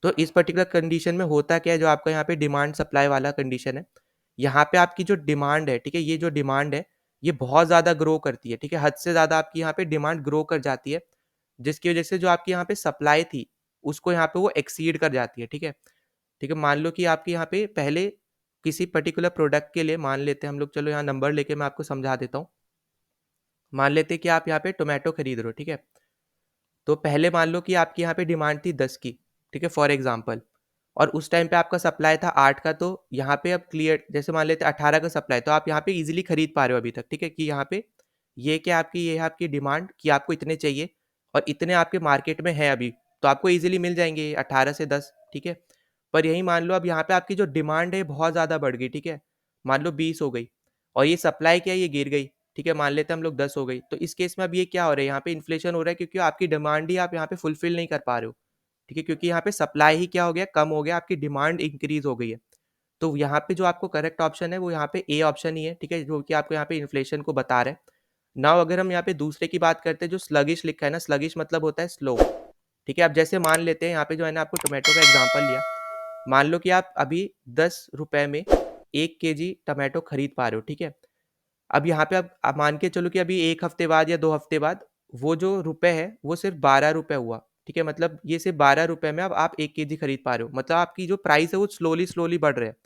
तो इस पर्टिकुलर कंडीशन में होता क्या है, जो आपका यहाँ पे डिमांड सप्लाई वाला कंडीशन है, यहाँ पे आपकी जो डिमांड है, ठीक है, ये जो डिमांड है ये बहुत ज़्यादा ग्रो करती है, ठीक है, हद से ज़्यादा आपकी यहाँ पे डिमांड ग्रो कर जाती है, जिसकी वजह से जो आपकी यहाँ पे सप्लाई थी उसको यहाँ पे वो एक्सीड कर जाती है, ठीक है। ठीक है, मान लो कि आपके यहाँ पे पहले किसी पर्टिकुलर प्रोडक्ट के लिए, मान लेते हैं हम लोग, चलो यहाँ नंबर लेके मैं आपको समझा देता हूँ। मान लेते हैं कि आप यहाँ पे टोमेटो खरीद रहे हो, ठीक है। तो पहले मान लो कि आपकी यहाँ पे डिमांड थी 10 की, ठीक है, फॉर एग्जाम्पल, और उस टाइम पे आपका सप्लाई था 8 का, तो यहाँ पे अब क्लियर, जैसे मान लेते हैं 18 का सप्लाई, तो आप यहाँ पे इजीली खरीद पा रहे हो अभी तक, ठीक है, कि यहाँ पे ये क्या आपकी, ये है आपकी डिमांड कि आपको इतने चाहिए, और इतने आपके मार्केट में है अभी, तो आपको इजीली मिल जाएंगे 18 से 10, ठीक है। पर यही मान लो अब यहाँ पे आपकी जो डिमांड है बहुत ज़्यादा बढ़ गई, ठीक है, मान लो 20 हो गई, और ये सप्लाई क्या है, ये गिर गई, ठीक है, मान लेते हैं हम लोग 10 हो गई, तो इस केस में अब ये क्या हो रहा है, यहाँ पे इन्फ्लेशन हो रहा है, क्योंकि आपकी डिमांड ही आप यहाँ पे फुलफिल नहीं कर पा रहे हो, ठीक है, क्योंकि यहाँ पे सप्लाई ही क्या हो गया, कम हो गया, आपकी डिमांड इंक्रीज हो गई है। तो यहाँ पे जो आपको करेक्ट ऑप्शन है वो यहाँ पे ए ऑप्शन ही है, ठीक है, जो कि आपको यहाँ पे इन्फ्लेशन को बता रहा है। नाउ अगर हम यहाँ पे दूसरे की बात करते हैं, जो स्लगिश लिखा है ना, स्लगिश मतलब होता है स्लो, ठीक है। अब जैसे मान लेते हैं यहाँ पे जो है ना, आपको टोमेटो का एग्जांपल लिया, मान लो कि आप अभी 10 रुपए में 1 केजी टोमेटो खरीद पा रहे हो, ठीक है। अब यहाँ पे आप मान के चलो कि अभी 1 हफ्ते बाद या 2 हफ्ते बाद वो जो रुपए है वो सिर्फ 12 रुपए हुआ, ठीक है। मतलब ये सिर्फ 12 रुपए में अब आप 1 केजी खरीद पा रहे हो, मतलब आपकी जो प्राइस है वो स्लोली स्लोली बढ़ रहा है।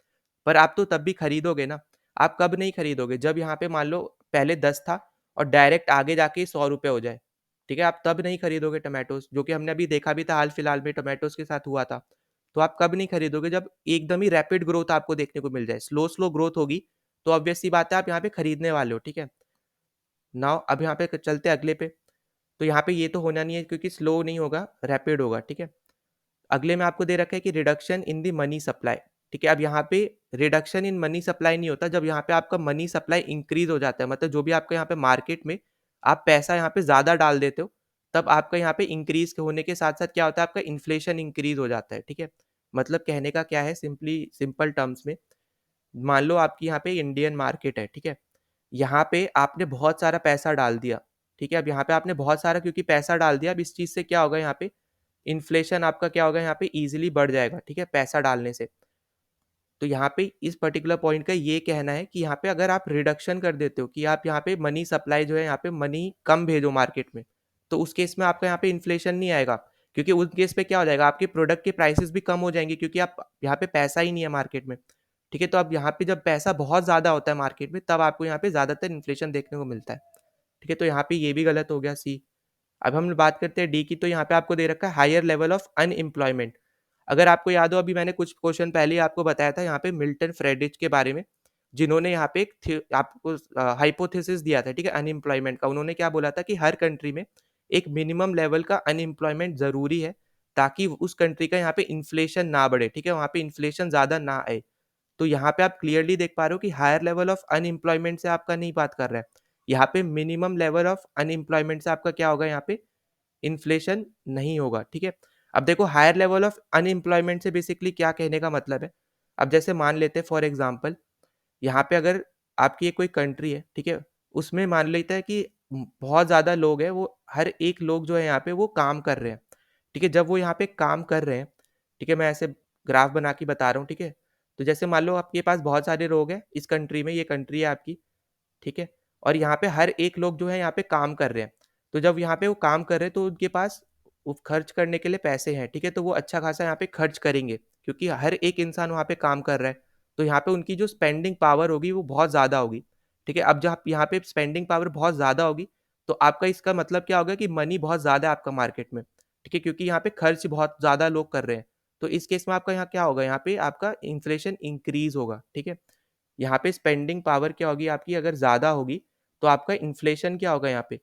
पर आप तो तब भी खरीदोगे ना। आप कब नहीं खरीदोगे, जब यहाँ पे मान लो पहले 10 था और डायरेक्ट आगे जाके 100 रुपए हो जाए, ठीक है। आप तब नहीं खरीदोगे टोमेटोज, जो कि हमने अभी देखा भी था हाल फिलहाल में टोमेटोज के साथ हुआ था। तो आप कब नहीं खरीदोगे, जब एकदम ही रैपिड ग्रोथ आपको देखने को मिल जाए, स्लो स्लो ग्रोथ होगी, तो ऑब्वियस सी बात है आप यहाँ पे खरीदने वाले हो, ठीक है। नाउ अब यहाँ पे चलते हैं अगले पे। तो यहाँ पे ये तो होना नहीं है क्योंकि स्लो नहीं होगा, रैपिड होगा, ठीक है। अगले में आपको दे रखा है कि reduction in the money supply, ठीक है। अब यहाँ पे रिडक्शन इन मनी सप्लाई नहीं होता, जब यहाँ पे आपका मनी सप्लाई इंक्रीज हो जाता है, मतलब जो भी आपका यहाँ पे मार्केट में आप पैसा यहाँ पे ज्यादा डाल देते हो, तब आपका यहाँ पे इंक्रीज होने के साथ साथ क्या होता है, आपका इन्फ्लेशन इंक्रीज हो जाता है, ठीक है। मतलब कहने का क्या है, सिंपली सिंपल टर्म्स में, मान लो आपकी यहाँ पे इंडियन मार्केट है, ठीक है। यहाँ पे आपने बहुत सारा पैसा डाल दिया, ठीक है। अब यहाँ पे आपने बहुत सारा क्योंकि पैसा डाल दिया, अब इस चीज से क्या होगा, यहाँ पे इन्फ्लेशन आपका क्या होगा, यहाँ पे इजीली बढ़ जाएगा, ठीक है, पैसा डालने से। तो यहाँ पे इस पर्टिकुलर पॉइंट का ये कहना है कि यहाँ पे अगर आप रिडक्शन कर देते हो कि आप यहाँ पे मनी सप्लाई जो है, यहाँ पे मनी कम भेजो मार्केट में, तो उस केस में आपका यहाँ पे इन्फ्लेशन नहीं आएगा, क्योंकि उस केस पे क्या हो जाएगा, आपके प्रोडक्ट के प्राइसेस भी कम हो जाएंगे, क्योंकि आप यहाँ पे पैसा ही नहीं है मार्केट में, ठीक है। तो अब यहाँ पे जब पैसा बहुत ज्यादा होता है मार्केट में, तब आपको यहाँ पे ज्यादातर इन्फ्लेशन देखने को मिलता है, ठीक है। तो यहाँ पे ये भी गलत हो गया, सी। अब हम बात करते हैं डी की। तो यहाँ पे आपको दे रखा है हायर लेवल ऑफ अनएम्प्लॉयमेंट। अगर आपको याद हो, अभी मैंने कुछ क्वेश्चन पहले ही आपको बताया था यहाँ पे मिल्टन फ्रेडरिच के बारे में, जिन्होंने यहाँ पे एक आपको हाइपोथेसिस दिया था, ठीक है, अनएम्प्लॉयमेंट का। उन्होंने क्या बोला था कि हर कंट्री में एक मिनिमम लेवल का अनएम्प्लॉयमेंट जरूरी है, ताकि उस कंट्री का यहाँ पे इन्फ्लेशन ना बढ़े, ठीक है, वहाँ पे इन्फ्लेशन ज्यादा ना आए। तो यहाँ पे आप क्लियरली देख पा रहे हो कि हायर लेवल ऑफ अनएम्प्लॉयमेंट से आपका नहीं बात कर रहा है, यहाँ पे मिनिमम लेवल ऑफ अनएम्प्लॉयमेंट से आपका क्या होगा, यहाँ पे इन्फ्लेशन नहीं होगा, ठीक है। अब देखो हायर लेवल ऑफ अनएम्प्लॉयमेंट से बेसिकली क्या कहने का मतलब है। अब जैसे मान लेते हैं फॉर एग्जांपल, यहाँ पे अगर आपकी कोई कंट्री है, ठीक है, उसमें मान लेता है कि बहुत ज़्यादा लोग हैं, वो हर एक लोग जो है यहाँ पे वो काम कर रहे हैं, ठीक है। जब वो यहाँ पे काम कर रहे हैं, ठीक है, मैं ऐसे ग्राफ बना के बता रहा हूँ, ठीक है। तो जैसे मान लो आपके पास बहुत सारे लोग हैं इस कंट्री में, ये कंट्री है आपकी, ठीक है। और यहाँ पे हर एक लोग जो है यहाँ पे काम कर रहे हैं। तो जब यहाँ पे वो काम कर रहे हैं तो उनके पास वो खर्च करने के लिए पैसे हैं, ठीक है। तो वो अच्छा खासा यहाँ पे खर्च करेंगे, क्योंकि हर एक इंसान वहाँ पे काम कर रहा है। तो यहाँ पे उनकी जो स्पेंडिंग पावर होगी वो बहुत ज़्यादा होगी, ठीक है। अब जब यहाँ पे स्पेंडिंग पावर बहुत ज़्यादा होगी, तो आपका इसका मतलब क्या होगा कि मनी बहुत ज़्यादा है आपका मार्केट में, ठीक है, क्योंकि यहाँ पे खर्च बहुत ज़्यादा लोग कर रहे हैं। तो इस केस में आपका यहाँ क्या होगा, यहाँ पे आपका इन्फ्लेशन इंक्रीज होगा, ठीक है। यहाँ पे स्पेंडिंग पावर क्या होगी आपकी, अगर ज़्यादा होगी, तो आपका इन्फ्लेशन क्या होगा, यहाँ पे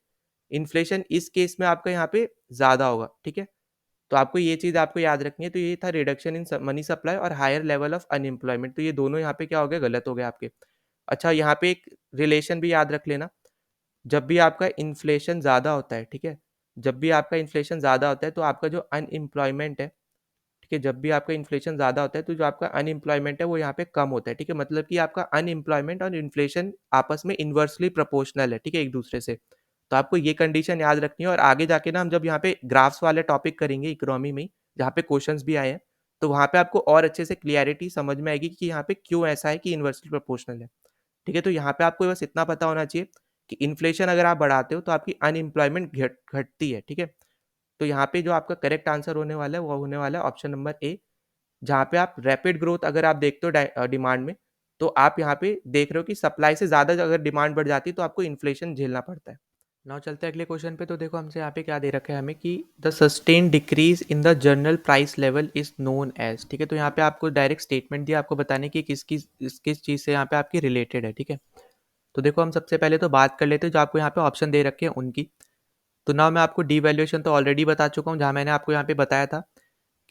इन्फ्लेशन इस केस में आपका यहाँ पे ज़्यादा होगा, ठीक है। तो आपको ये चीज़ आपको याद रखनी है। तो ये था रिडक्शन इन मनी सप्लाई और हायर लेवल ऑफ अनएम्प्लॉयमेंट। तो ये दोनों यहाँ पे क्या हो गए, गलत हो गए आपके। अच्छा, यहाँ पे एक रिलेशन भी याद रख लेना, जब भी आपका इन्फ्लेशन ज़्यादा होता है, ठीक है, जब भी आपका इन्फ्लेशन ज़्यादा होता है, तो आपका जो अनएम्प्लॉयमेंट है, ठीक है, जब भी आपका इन्फ्लेशन ज़्यादा होता है, तो जो आपका अनएम्प्लॉयमेंट है वो यहाँ पे कम होता है, ठीक है। मतलब कि आपका अनएम्प्लॉयमेंट और इन्फ्लेशन आपस में इन्वर्सली प्रोपोर्शनल है, ठीक है, एक दूसरे से। तो आपको ये कंडीशन याद रखनी है। और आगे जाके ना हम जब यहाँ पे ग्राफ्स वाले टॉपिक करेंगे इकोनॉमी में, जहाँ पे क्वेश्चंस भी आए हैं, तो वहाँ पे आपको और अच्छे से क्लियरिटी समझ में आएगी कि यहाँ पे क्यों ऐसा है कि इन्वर्सली प्रोपोर्शनल है, ठीक है। तो यहाँ पे आपको बस इतना पता होना चाहिए कि इन्फ्लेशन अगर आप बढ़ाते हो तो आपकी अनएम्प्लॉयमेंट घटती है, ठीक है। तो यहाँ पे जो आपका करेक्ट आंसर होने वाला है वो होने वाला है ऑप्शन नंबर ए, जहाँ पे आप रैपिड ग्रोथ अगर आप देखते हो डिमांड में, तो आप यहाँ पे देख रहे हो कि सप्लाई से ज़्यादा अगर डिमांड बढ़ जाती है तो आपको इन्फ्लेशन झेलना पड़ता है। नाउ चलते हैं अगले क्वेश्चन पे। तो देखो हमसे यहाँ पे क्या दे रखा है हमें कि the sustain decrease in the general price level is known as, ठीक है। तो यहाँ पे आपको डायरेक्ट स्टेटमेंट दिया आपको बताने की किस चीज़ से यहाँ पे आपकी रिलेटेड है, ठीक है। तो देखो हम सबसे पहले तो बात कर लेते हैं जो आपको यहाँ पे ऑप्शन दे रखे हैं उनकी। तो ना मैं आपको डीवैल्यूएशन तो ऑलरेडी बता चुका हूँ, जहाँ मैंने आपको यहाँ पे बताया था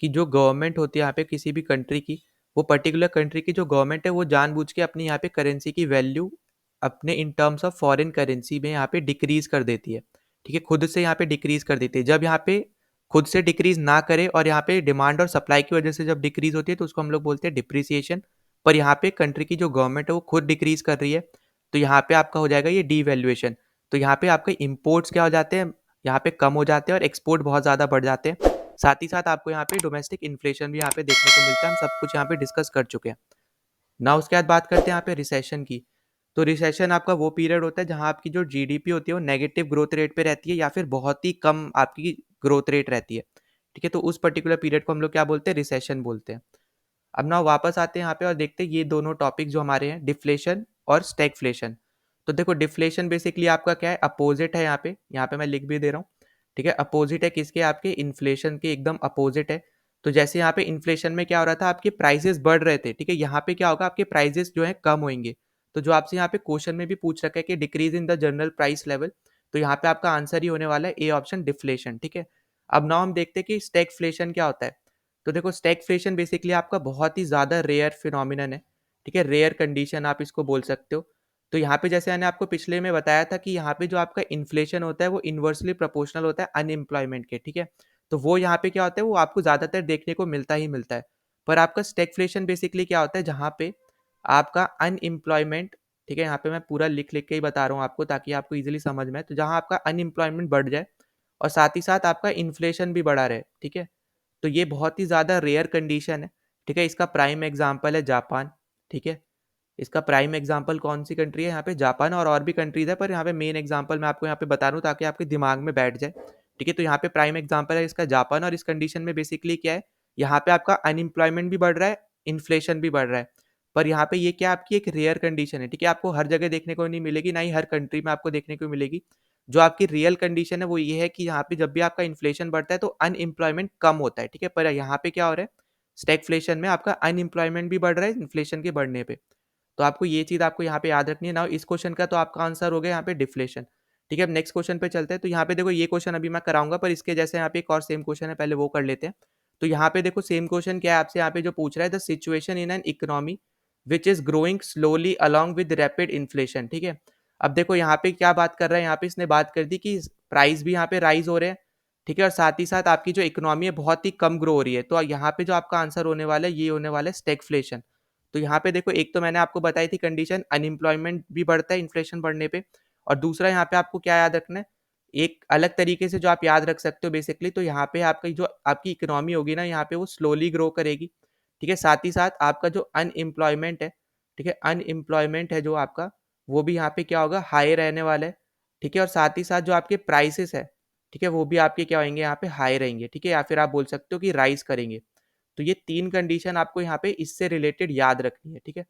कि जो गवर्नमेंट होती है यहाँ पे किसी भी कंट्री की, वो पर्टिकुलर कंट्री की जो गवर्नमेंट है वो जानबूझ के अपनी यहाँ पे करेंसी की वैल्यू अपने in terms of foreign currency में यहाँ पे डिक्रीज कर देती है, ठीक है, खुद से यहाँ पे डिक्रीज कर देती है। जब यहाँ पे खुद से डिक्रीज ना करे और यहाँ पे डिमांड और सप्लाई की वजह से जब डिक्रीज होती है तो उसको हम लोग बोलते हैं डिप्रिसिएशन। पर यहाँ पे कंट्री की जो गवर्नमेंट है वो खुद डिक्रीज़ कर रही है, तो यहाँ पे आपका हो जाएगा ये डीवैल्यूएशन। तो यहाँ पे आपके इम्पोर्ट्स क्या हो जाते हैं, यहाँ पे कम हो जाते हैं और एक्सपोर्ट बहुत ज़्यादा बढ़ जाते हैं। साथ ही साथ आपको यहाँ पे डोमेस्टिक इन्फ्लेशन भी यहाँ पे देखने को मिलता है, हम सब कुछ यहाँ पे डिस्कस कर चुके हैं। ना उसके बाद बात करते हैं यहाँ पे रिसेशन की। तो रिसेशन आपका वो पीरियड होता है जहाँ आपकी जो जीडीपी होती है वो नेगेटिव ग्रोथ रेट पे रहती है या फिर बहुत ही कम आपकी ग्रोथ रेट रहती है। ठीक है, तो उस पर्टिकुलर पीरियड को हम लोग क्या बोलते हैं, रिसेशन बोलते हैं। अब ना वापस आते हैं यहाँ पे और देखते हैं ये दोनों टॉपिक जो हमारे हैं, डिफ्लेशन और स्टैगफ्लेशन। तो देखो डिफ्लेशन बेसिकली आपका क्या है, अपोजिट है, यहाँ पे मैं लिख भी दे रहा हूँ। ठीक है, अपोजिट है किसके, आपके इन्फ्लेशन के एकदम अपोजिट है। तो जैसे यहाँ पे इन्फ्लेशन में क्या हो रहा था, आपके प्राइसेस बढ़ रहे थे, ठीक है, यहाँ पे क्या होगा, आपके प्राइसेस जो है कम होंगे। तो जो आपसे यहाँ पे क्वेश्चन में भी पूछ रखा है कि decrease in the general price level, तो यहाँ पे आपका आंसर ही होने वाला है ए ऑप्शन, डिफ्लेशन। ठीक है, अब नाउ हम देखते हैं कि स्टैगफ्लेशन क्या होता है। तो देखो स्टैगफ्लेशन बेसिकली आपका बहुत ही ज़्यादा रेयर फिनोमिनन है। ठीक है, रेयर कंडीशन आप इसको बोल सकते हो। तो यहाँ पे जैसे मैंने आपको पिछले में बताया था कि यहाँ पे जो आपका इन्फ्लेशन होता है वो इन्वर्सली प्रोपोर्शनल होता है अनएम्प्लॉयमेंट के। ठीक है, तो वो यहाँ पे क्या होता है, वो आपको ज़्यादातर देखने को मिलता ही मिलता है। पर आपका स्टैगफ्लेशन बेसिकली क्या होता है, जहाँ पे आपका अनएम्प्लॉयमेंट, ठीक है, यहाँ पे मैं पूरा लिख लिख के ही बता रहा हूँ आपको ताकि आपको ईजिली समझ में आए, तो जहाँ आपका अनएम्प्लॉयमेंट बढ़ जाए और साथ ही साथ आपका इन्फ्लेशन भी बढ़ा रहे। ठीक है, तो ये बहुत ही ज़्यादा रेयर कंडीशन है। ठीक है, इसका प्राइम एग्जाम्पल है जापान। ठीक है, इसका प्राइम एग्जाम्पल कौन सी कंट्री है, यहाँ पे जापान, और भी कंट्रीज है, पर यहाँ पे मेन एग्जाम्पल मैं आपको यहाँ पे बता रहा हूँ ताकि आपके दिमाग में बैठ जाए। ठीक है, तो यहाँ पे प्राइम एग्जाम्पल है इसका जापान, और इस कंडीशन में बेसिकली क्या है, यहाँ पे आपका अनएम्प्लॉयमेंट भी बढ़ रहा है, इन्फ्लेशन भी बढ़ रहा है। पर यहाँ पे ये क्या आपकी एक रेयर कंडीशन है। ठीक है, आपको हर जगह देखने को नहीं मिलेगी, ना ही हर कंट्री में आपको देखने को मिलेगी। जो आपकी रियल कंडीशन है वो ये है कि यहाँ पे जब भी आपका इन्फ्लेशन बढ़ता है तो अनएम्प्लॉयमेंट कम होता है। ठीक है, पर यहाँ पे क्या हो रहा है, स्टैगफ्लेशन में आपका अनएम्प्लॉयमेंट भी बढ़ रहा है इन्फ्लेशन के बढ़ने पे। तो आपको ये चीज़ आपको यहाँ पे याद रखनी है ना। इस क्वेश्चन का तो आपका आंसर हो गया यहाँ पे डिफ्लेशन। ठीक है, अब नेक्स्ट क्वेश्चन पे चलते हैं। तो यहाँ पे देखो ये क्वेश्चन अभी मैं कराऊंगा, पर इसके जैसे यहाँ पे एक और सेम क्वेश्चन है, पहले वो कर लेते हैं। तो यहाँ पे देखो सेम क्वेश्चन क्या है आपसे, यहाँ पे जो पूछ रहा है, the situation in an economy which is growing slowly along with rapid inflation. ठीक है, अब देखो यहाँ पे क्या बात कर रहा है, यहाँ पे इसने बात कर दी कि प्राइस भी यहाँ पे राइज हो रहे हैं। ठीक है, और साथ ही साथ आपकी जो इकोनॉमी है बहुत ही कम ग्रो हो रही है। तो यहाँ पे जो आपका आंसर होने वाला है ये होने वाला है स्टैगफ्लेशन। तो यहाँ पे देखो एक तो मैंने आपको बताई थी कंडीशन, अनएम्प्लॉयमेंट भी बढ़ता है इन्फ्लेशन बढ़ने पे, और दूसरा यहाँ पे आपको क्या याद रखना है, एक अलग तरीके से जो आप याद रख सकते हो बेसिकली, तो यहाँ पे आपकी जो आपकी इकोनॉमी होगी ना, यहाँ पे वो स्लोली ग्रो करेगी। ठीक है, साथ ही साथ आपका जो अनएम्प्लॉयमेंट है, ठीक है, अनएम्प्लॉयमेंट है जो आपका, वो भी यहाँ पे क्या होगा, हाई रहने वाला है। ठीक है, और साथ ही साथ जो आपके प्राइसेस है, ठीक है, वो भी आपके क्या होंगे, यहाँ पे हाई रहेंगे। ठीक है, या फिर आप बोल सकते हो कि राइज करेंगे। तो ये 3 कंडीशन आपको यहाँ पे इससे रिलेटेड याद रखनी है। ठीक है,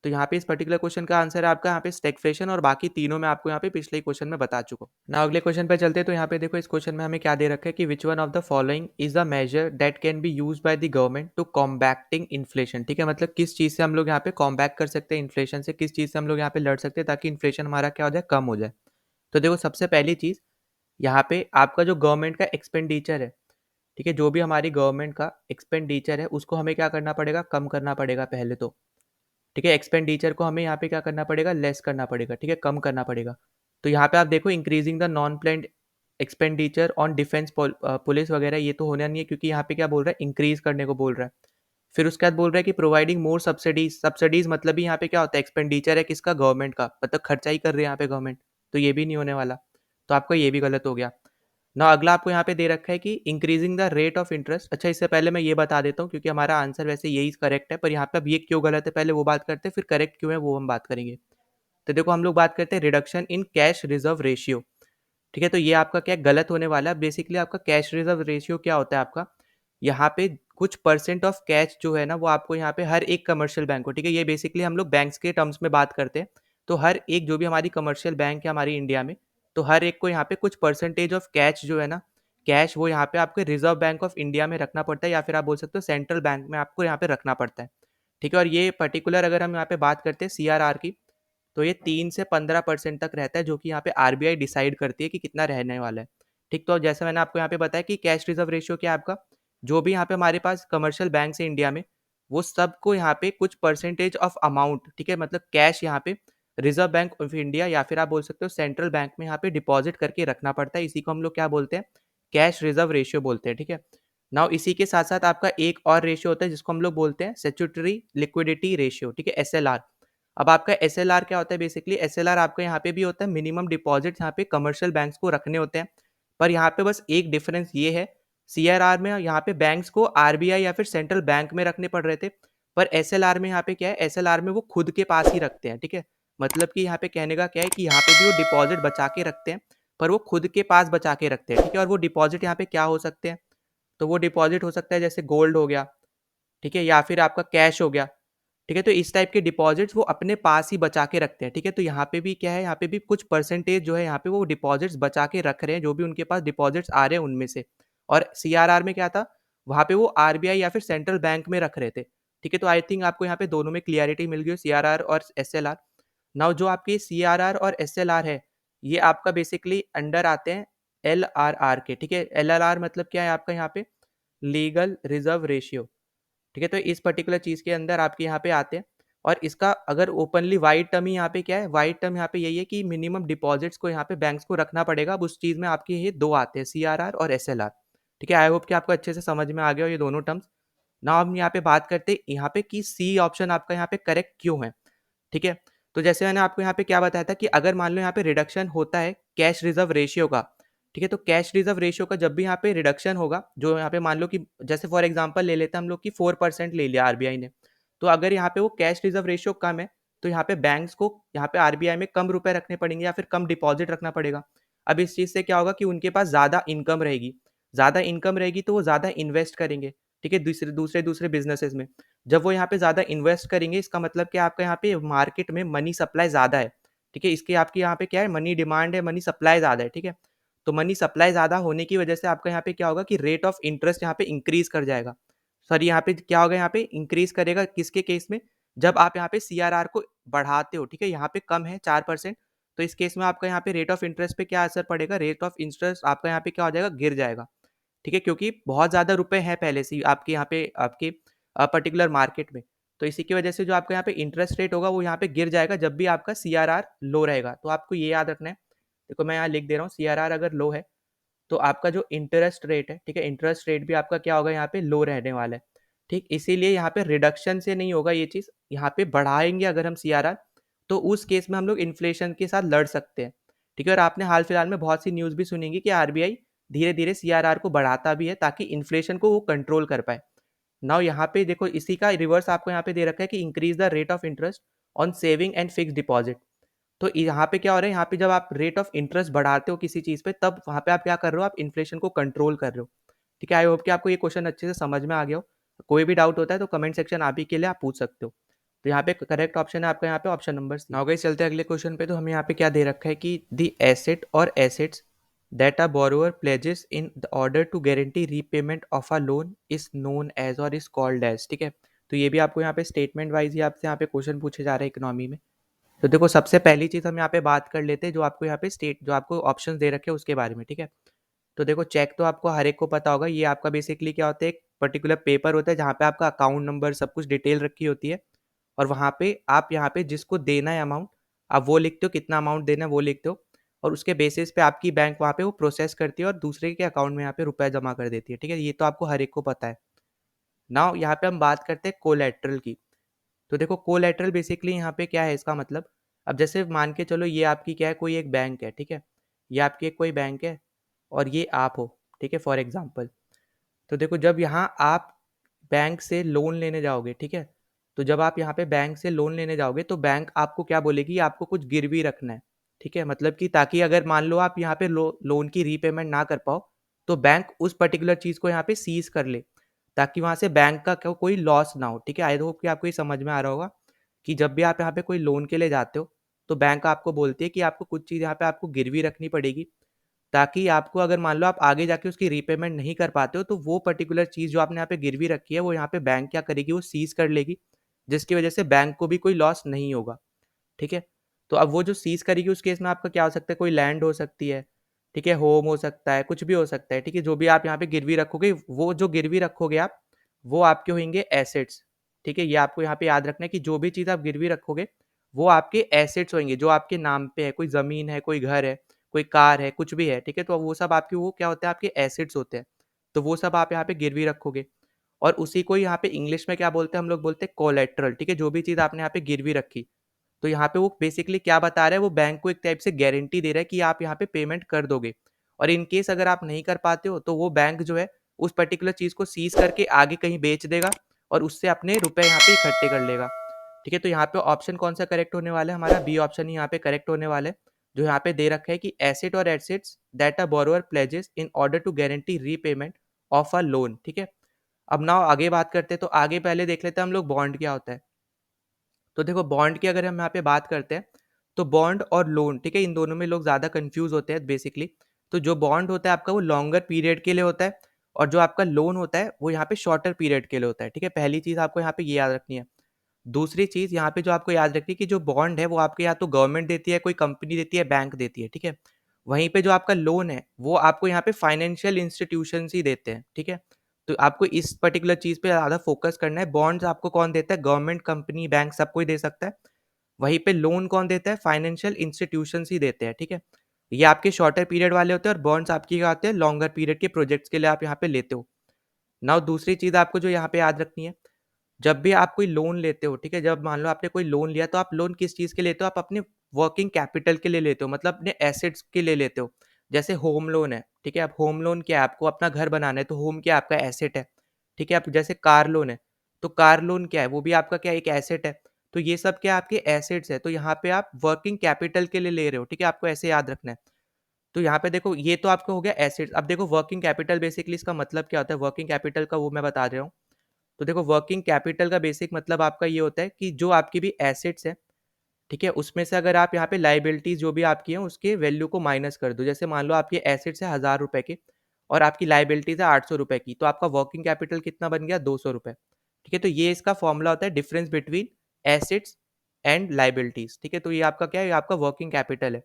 तो यहाँ पे इस पर्टिकुलर क्वेश्चन का आंसर है आपका यहाँ पे स्टैगफ्लेशन, और बाकी तीनों मैं आपको यहाँ पे पिछले क्वेश्चन में बता चुका हूँ ना। अगले क्वेश्चन पे चलते हैं। तो यहाँ पे देखो इस क्वेश्चन में हमें क्या दे रखा है कि which one of the following is the measure that can be use by the government to combating inflation. ठीक है, मतलब किस चीज़ से हम लोग यहाँ पे कॉम्बैक्ट कर सकते हैं इन्फ्लेशन से, किस चीज़ से हम लोग यहाँ पे लड़ सकते हैं ताकि इन्फ्लेशन हमारा क्या हो जाए, कम हो जाए। तो देखो सबसे पहली चीज़, यहाँ पे आपका जो गवर्नमेंट का एक्सपेंडिचर है, ठीक है, जो भी हमारी गवर्नमेंट का एक्सपेंडिचर है उसको हमें क्या करना पड़ेगा, कम करना पड़ेगा पहले तो। ठीक है, एक्सपेंडिचर को हमें यहाँ पे क्या करना पड़ेगा, लेस करना पड़ेगा। ठीक है, कम करना पड़ेगा। तो यहाँ पे आप देखो increasing the non planned expenditure on defence police वगैरह, ये तो होना नहीं है क्योंकि यहाँ पे क्या बोल रहा है, इंक्रीज करने को बोल रहा है। फिर उसके बाद बोल रहा है कि प्रोवाइडिंग मोर सब्सिडीज। सब्सिडीज मतलब ही यहाँ पे क्या होता है, एक्सपेंडिचर है किसका, गवर्नमेंट का, मतलब खर्चा ही कर रहे हैं यहाँ पे गवर्नमेंट। तो ये भी नहीं होने वाला, तो आपका ये भी गलत हो गया ना। अगला आपको यहाँ पे दे रखा है कि increasing the rate of interest. अच्छा, इससे पहले मैं ये बता देता हूँ क्योंकि हमारा आंसर वैसे यही करेक्ट है, पर यहाँ पे अब ये क्यों गलत है पहले वो बात करते हैं, फिर करेक्ट क्यों है वो हम बात करेंगे। तो देखो हम लोग बात करते हैं reduction in cash reserve ratio. ठीक है, तो ये आपका क्या गलत होने वाला है। बेसिकली आपका कैश रिजर्व रेशियो क्या होता है आपका, यहाँ पे कुछ परसेंट ऑफ कैश जो है ना वो आपको यहाँ पे हर एक कमर्शियल बैंक को, ठीक है, ये बेसिकली हम लोग बैंक्स के टर्म्स में बात करते हैं। तो हर एक जो भी हमारी कमर्शियल बैंक है हमारी इंडिया में, तो हर एक को यहाँ पे कुछ परसेंटेज ऑफ कैश जो है ना, कैश वो यहाँ पे आपके रिजर्व बैंक ऑफ इंडिया में रखना पड़ता है, या फिर आप बोल सकते हो सेंट्रल बैंक में आपको यहाँ पे रखना पड़ता है। ठीक है, और ये पर्टिकुलर अगर हम यहाँ पे बात करते हैं सीआरआर की, तो ये 3 से 15% तक रहता है, जो कि यहाँ पे आरबीआई डिसाइड करती है कि कितना रहने वाला है। ठीक, तो जैसे मैंने आपको यहाँ पे बताया कि कैश रिजर्व रेशियो क्या है आपका, जो भी यहाँ पे हमारे पास कमर्शियल बैंक है इंडिया में, वो सबको यहाँ पे कुछ परसेंटेज ऑफ अमाउंट, ठीक है, मतलब कैश यहाँ पे रिजर्व बैंक ऑफ इंडिया या फिर आप बोल सकते हो सेंट्रल बैंक में यहाँ पे डिपॉजिट करके रखना पड़ता है। इसी को हम लोग क्या बोलते हैं, कैश रिजर्व रेशियो बोलते हैं। ठीक है, नाउ इसी के साथ साथ आपका एक और रेशियो होता है जिसको हम लोग बोलते हैं स्टैट्यूटरी लिक्विडिटी रेशियो, ठीक है, एसएलआर। अब आपका एसएलआर क्या होता है? बेसिकली एसएलआर आपका यहाँ पे भी होता है, मिनिमम डिपॉजिट यहाँ पे कमर्शियल बैंक्स को रखने होते हैं। पर यहाँ पे बस एक डिफरेंस ये है, सीआरआर में यहाँ पे बैंक्स को आरबीआई या फिर सेंट्रल बैंक में रखने पड़ रहे थे, पर एसएलआर में यहाँ पे क्या है, एसएलआर में वो खुद के पास ही रखते हैं, ठीक है। मतलब कि यहाँ पे कहने का क्या है कि यहाँ पे भी वो डिपॉजिट बचा के रखते हैं, पर वो खुद के पास बचा के रखते हैं, ठीक है। और वो डिपॉजिट यहाँ पे क्या हो सकते हैं? तो वो डिपॉजिट हो सकता है जैसे गोल्ड हो गया, ठीक है, या फिर आपका कैश हो गया, ठीक है। तो इस टाइप के डिपॉजिट्स वो अपने पास ही बचा के रखते हैं, ठीक है। तो यहाँ पे भी क्या है, यहाँ पे भी कुछ परसेंटेज जो है यहाँ पे वो डिपॉजिट्स बचा के रख रहे हैं, जो भी उनके पास डिपॉजिट्स आ रहे हैं उनमें से। और सीआरआर में क्या था, वहाँ पे वो आरबीआई या फिर सेंट्रल बैंक में रख रहे थे, ठीक है। तो आई थिंक आपको यहाँ पे दोनों में क्लियरिटी मिल गई, सीआरआर और एसएलआर। नाउ जो आपकी सीआरआर और एसएलआर है, ये आपका बेसिकली अंडर आते हैं एलआरआर के, ठीक है। एलआरआर मतलब क्या है आपका यहाँ पे, लीगल रिजर्व रेशियो, ठीक है। तो इस पर्टिकुलर चीज़ के अंदर आपके यहाँ पे आते हैं। और इसका अगर ओपनली वाइड टर्म ही यहाँ पे क्या है, वाइड टर्म यहाँ पे यही है कि मिनिमम डिपॉजिट्स को यहाँ पे बैंक्स को रखना पड़ेगा। अब उस चीज़ में आपके ये दो आते हैं, सीआरआर और एसएलआर, ठीक है। आई होप कि आपको अच्छे से समझ में आ गया हो ये दोनों टर्म्स। ना हम यहाँ पे बात करते हैं यहाँ पे कि सी ऑप्शन आपका यहाँ पे करेक्ट क्यों है, ठीक है। तो जैसे मैंने आपको यहाँ पे क्या बताया था कि अगर मान लो यहाँ पे रिडक्शन होता है कैश रिजर्व रेशियो का, ठीक है, तो कैश रिजर्व रेशियो का जब भी यहाँ पे रिडक्शन होगा, जो यहाँ पे मान लो कि जैसे फॉर एग्जांपल ले लेते हैं हम लोग कि 4% ले लिया आरबीआई ने, तो अगर यहाँ पे वो कैश रिजर्व रेशियो कम है, तो यहाँ पे बैंक्स को यहाँ पे आरबीआई में कम रुपए रखने पड़ेंगे या फिर कम डिपॉजिट रखना पड़ेगा। अब इस चीज़ से क्या होगा कि उनके पास ज़्यादा इनकम रहेगी, ज़्यादा इनकम रहेगी तो वो ज़्यादा इन्वेस्ट करेंगे, ठीक है, दूसरे दूसरे दूसरे बिजनेसेस में। जब वो यहाँ पे ज़्यादा इन्वेस्ट करेंगे, इसका मतलब कि आपका यहाँ पे मार्केट में मनी सप्लाई ज़्यादा है, ठीक है। इसके आपकी यहाँ पे क्या है, मनी डिमांड है, मनी सप्लाई ज़्यादा है, ठीक है। तो मनी सप्लाई ज़्यादा होने की वजह से आपका यहाँ पे क्या होगा कि रेट ऑफ इंटरेस्ट यहाँ पे इंक्रीज कर जाएगा। सॉरी, यहाँ पे क्या होगा, यहाँ पे इंक्रीज करेगा किसके केस में, जब आप यहाँ पे सीआरआर को बढ़ाते हो, ठीक है। यहाँ पे कम है 4%, तो इस केस में आपका यहाँ पे रेट ऑफ इंटरेस्ट पे क्या असर पड़ेगा, रेट ऑफ इंटरेस्ट आपका यहाँ पे क्या हो जाएगा, गिर जाएगा, ठीक है। क्योंकि बहुत ज़्यादा रुपए हैं पहले से ही आपके यहाँ पे आपके पर्टिकुलर मार्केट में। तो इसी की वजह से जो आपका यहाँ पे इंटरेस्ट रेट होगा वो यहाँ पे गिर जाएगा जब भी आपका सीआरआर लो रहेगा। तो आपको ये याद रखना है। देखो मैं यहाँ लिख दे रहा हूँ, सीआरआर अगर लो है तो आपका जो इंटरेस्ट रेट है, ठीक है, इंटरेस्ट रेट भी आपका क्या होगा, यहाँ पे लो रहने वाला है, ठीक। इसीलिए यहाँ पे रिडक्शन से नहीं होगा ये चीज़, यहाँ पे बढ़ाएंगे अगर हम सीआरआर, तो उस केस में हम लोग इन्फ्लेशन के साथ लड़ सकते हैं, ठीक है। और आपने हाल फिलहाल में बहुत सी न्यूज़ भी सुनेंगी कि आरबीआई धीरे धीरे सीआरआर को बढ़ाता भी है ताकि इन्फ्लेशन को वो कंट्रोल कर पाए। नाउ यहाँ पे देखो इसी का रिवर्स आपको यहाँ पे दे रखा है कि increase the rate of interest on saving and fix deposit. तो यहाँ पे क्या हो रहा है, यहाँ पे जब आप रेट ऑफ इंटरेस्ट बढ़ाते हो किसी चीज़ पे, तब वहाँ पे आप क्या कर रहे हो, आप इन्फ्लेशन को कंट्रोल कर रहे हो, ठीक है। आई होप कि आपको ये क्वेश्चन अच्छे से समझ में आ गया हो। कोई भी डाउट होता है तो कमेंट सेक्शन आप ही के लिए आप पूछ सकते हो। तो यहाँ पे करेक्ट ऑप्शन है आपका यहाँ पे option number C. Now guys चलते हैं अगले क्वेश्चन पे। तो हमें यहाँ पे क्या दे रखा है कि द एसेट और assets that a borrower pledges in the order to guarantee repayment of a loan is known as और इज कॉल्ड एज, ठीक है। तो ये भी आपको यहाँ पे स्टेटमेंट वाइज ही आपसे यहाँ पे क्वेश्चन पूछे जा रहे हैं इकोनॉमी में। तो देखो सबसे पहली चीज़ हम यहाँ पे बात कर लेते हैं जो आपको यहाँ पे स्टेट जो आपको ऑप्शंस दे रखे हैं उसके बारे में, ठीक है। तो देखो चेक तो आपको हर एक को पता होगा, ये आपका बेसिकली क्या होता है, एक पर्टिकुलर पेपर होता है जहाँ पे आपका अकाउंट नंबर सब कुछ डिटेल रखी होती है, और वहाँ पे आप यहाँ पे जिसको देना है अमाउंट, आप वो लिखते हो, कितना अमाउंट देना है वो लिखते हो, और उसके बेसिस पे आपकी बैंक वहाँ पे वो प्रोसेस करती है और दूसरे के अकाउंट में यहाँ पे रुपया जमा कर देती है, ठीक है। ये तो आपको हर एक को पता है। नाउ यहाँ पे हम बात करते हैं कोलेट्रल की। तो देखो कोलेट्रल बेसिकली यहाँ पे क्या है, इसका मतलब अब जैसे मान के चलो ये आपकी क्या है, कोई एक बैंक है, ठीक है, ये आपकी एक कोई बैंक है और ये आप हो, ठीक है, फॉर एग्जांपल। तो देखो जब यहाँ आप बैंक से लोन लेने जाओगे, ठीक है, तो जब आप यहाँ पे बैंक से लोन लेने जाओगे तो बैंक आपको क्या बोलेगी, आपको कुछ गिरवी रखना है, ठीक है। मतलब कि ताकि अगर मान लो आप यहाँ पे लोन की रीपेमेंट ना कर पाओ, तो बैंक उस पर्टिकुलर चीज़ को यहाँ पे सीज कर ले, ताकि वहाँ से बैंक का कोई लॉस ना हो, ठीक है। आई होप कि आपको ये समझ में आ रहा होगा कि जब भी आप यहाँ पे कोई लोन के लिए जाते हो तो बैंक आपको बोलती है कि आपको कुछ चीज़ यहाँ पे आपको गिरवी रखनी पड़ेगी, ताकि आपको अगर मान लो आप आगे जाके उसकी रीपेमेंट नहीं कर पाते हो तो वो पर्टिकुलर चीज़ जो आपने यहाँ पे गिरवी रखी है वो यहाँ पे बैंक क्या करेगी, वो सीज कर लेगी, जिसकी वजह से बैंक को भी कोई लॉस नहीं होगा, ठीक है। तो अब वो जो सीज करेगी उस केस में आपका क्या हो सकता है, कोई लैंड हो सकती है, ठीक है, होम हो सकता है, कुछ भी हो सकता है, ठीक है। जो भी आप यहाँ पे गिरवी रखोगे, वो जो गिरवी रखोगे आप, वो आपके होंगे एसेट्स, ठीक है। ये आपको यहाँ पे याद रखना है कि जो भी चीज़ आप गिरवी रखोगे वो आपके एसेट्स होंगे, जो आपके नाम पे है, कोई ज़मीन है, कोई घर है, कोई कार है, कुछ भी है, ठीक है। तो वो सब आपके वो क्या होते हैं, आपके एसेट्स होते हैं। तो वो सब आप यहाँ पे गिरवी रखोगे, और उसी को यहाँ पे इंग्लिश में क्या बोलते हैं, हम लोग बोलते हैं कोलेट्रल, ठीक है, जो भी चीज़ आपने यहाँ पे गिरवी रखी। तो यहाँ पे वो बेसिकली क्या बता रहा है, वो बैंक को एक टाइप से गारंटी दे रहा है कि आप यहाँ पे पेमेंट कर दोगे, और इन केस अगर आप नहीं कर पाते हो तो वो बैंक जो है उस पर्टिकुलर चीज़ को सीज करके आगे कहीं बेच देगा और उससे अपने रुपए यहाँ पे इकट्ठे कर लेगा। ठीक है, तो यहाँ पे ऑप्शन कौन सा करेक्ट होने वाला है, हमारा बी ऑप्शन ही यहाँ पे करेक्ट होने वाला है, जो यहाँ पे दे रखा है कि एसेट और assets that a borrower pledges in order to guarantee repayment of a loan. ठीक है, अब ना आगे बात करते हैं, तो आगे पहले देख लेते हैं हम लोग बॉन्ड क्या होता है। तो देखो बॉन्ड की अगर हम यहाँ पे बात करते हैं, तो बॉन्ड और लोन, ठीक है, इन दोनों में लोग ज़्यादा कंफ्यूज होते हैं बेसिकली। तो जो बॉन्ड होता है आपका वो लॉन्गर पीरियड के लिए होता है, और जो आपका लोन होता है वो यहाँ पे शॉर्टर पीरियड के लिए होता है। ठीक है, पहली चीज़ आपको यहाँ पे ये याद रखनी है। दूसरी चीज़ यहाँ पे जो आपको याद रखनी है कि जो बॉन्ड है वो आपके या तो गवर्नमेंट देती है, कोई कंपनी देती है, बैंक देती है। ठीक है, वहीं पे जो आपका लोन है वो आपको यहाँ पे फाइनेंशियल इंस्टीट्यूशन ही देते हैं। ठीक है, तो आपको इस पर्टिकुलर चीज़ पे ज़्यादा फोकस करना है। बॉन्ड्स आपको कौन देता है, गवर्नमेंट, कंपनी, बैंक, सब कोई दे सकता है। वहीं पे लोन कौन देता है, फाइनेंशियल इंस्टीट्यूशंस ही देते हैं। ठीक है, ये आपके शॉर्टर पीरियड वाले होते हैं, और बॉन्ड्स आपकी क्या होते हैं, लॉन्गर पीरियड के प्रोजेक्ट्स के लिए आप यहाँ पे लेते हो। नाउ दूसरी चीज़ आपको जो यहाँ पे याद रखनी है, जब भी आप कोई लोन लेते हो, ठीक है, जब मान लो आपने कोई लोन लिया, तो आप लोन किस चीज़ के लेते हो, आप अपने वर्किंग कैपिटल के लिए लेते हो, मतलब अपने एसेट्स के लिए लेते हो। जैसे होम लोन है, ठीक है, अब होम लोन क्या है, आपको अपना घर बनाना है, तो होम क्या है, आपका एसेट है। ठीक है, आप जैसे कार लोन है, तो कार लोन क्या है, वो भी आपका क्या है, एक एसेट है। तो ये सब क्या आपके एसेट्स है, तो यहाँ पे आप वर्किंग कैपिटल के लिए ले रहे हो। ठीक है, आपको ऐसे याद रखना है। तो यहाँ पे देखो ये तो आपका हो गया एसेट्स। अब देखो वर्किंग कैपिटल बेसिकली इसका मतलब क्या होता है, वर्किंग कैपिटल का वो मैं बता रहा हूँ। तो देखो वर्किंग कैपिटल का बेसिक मतलब आपका ये होता है कि जो आपकी भी एसेट्स है, ठीक है, उसमें से अगर आप यहाँ पे लाइबिलिटीज जो भी आपकी हैं उसके वैल्यू को माइनस कर दो। जैसे मान लो आपके एसेट्स है 1000 रुपए के, और आपकी लाइबिलिटीज है 800 रुपए की, तो आपका वर्किंग कैपिटल कितना बन गया, 200 रुपए। ठीक है, तो ये इसका फॉर्मूला होता है, difference between assets and liabilities. ठीक है, तो ये आपका क्या है, ये आपका वर्किंग कैपिटल है।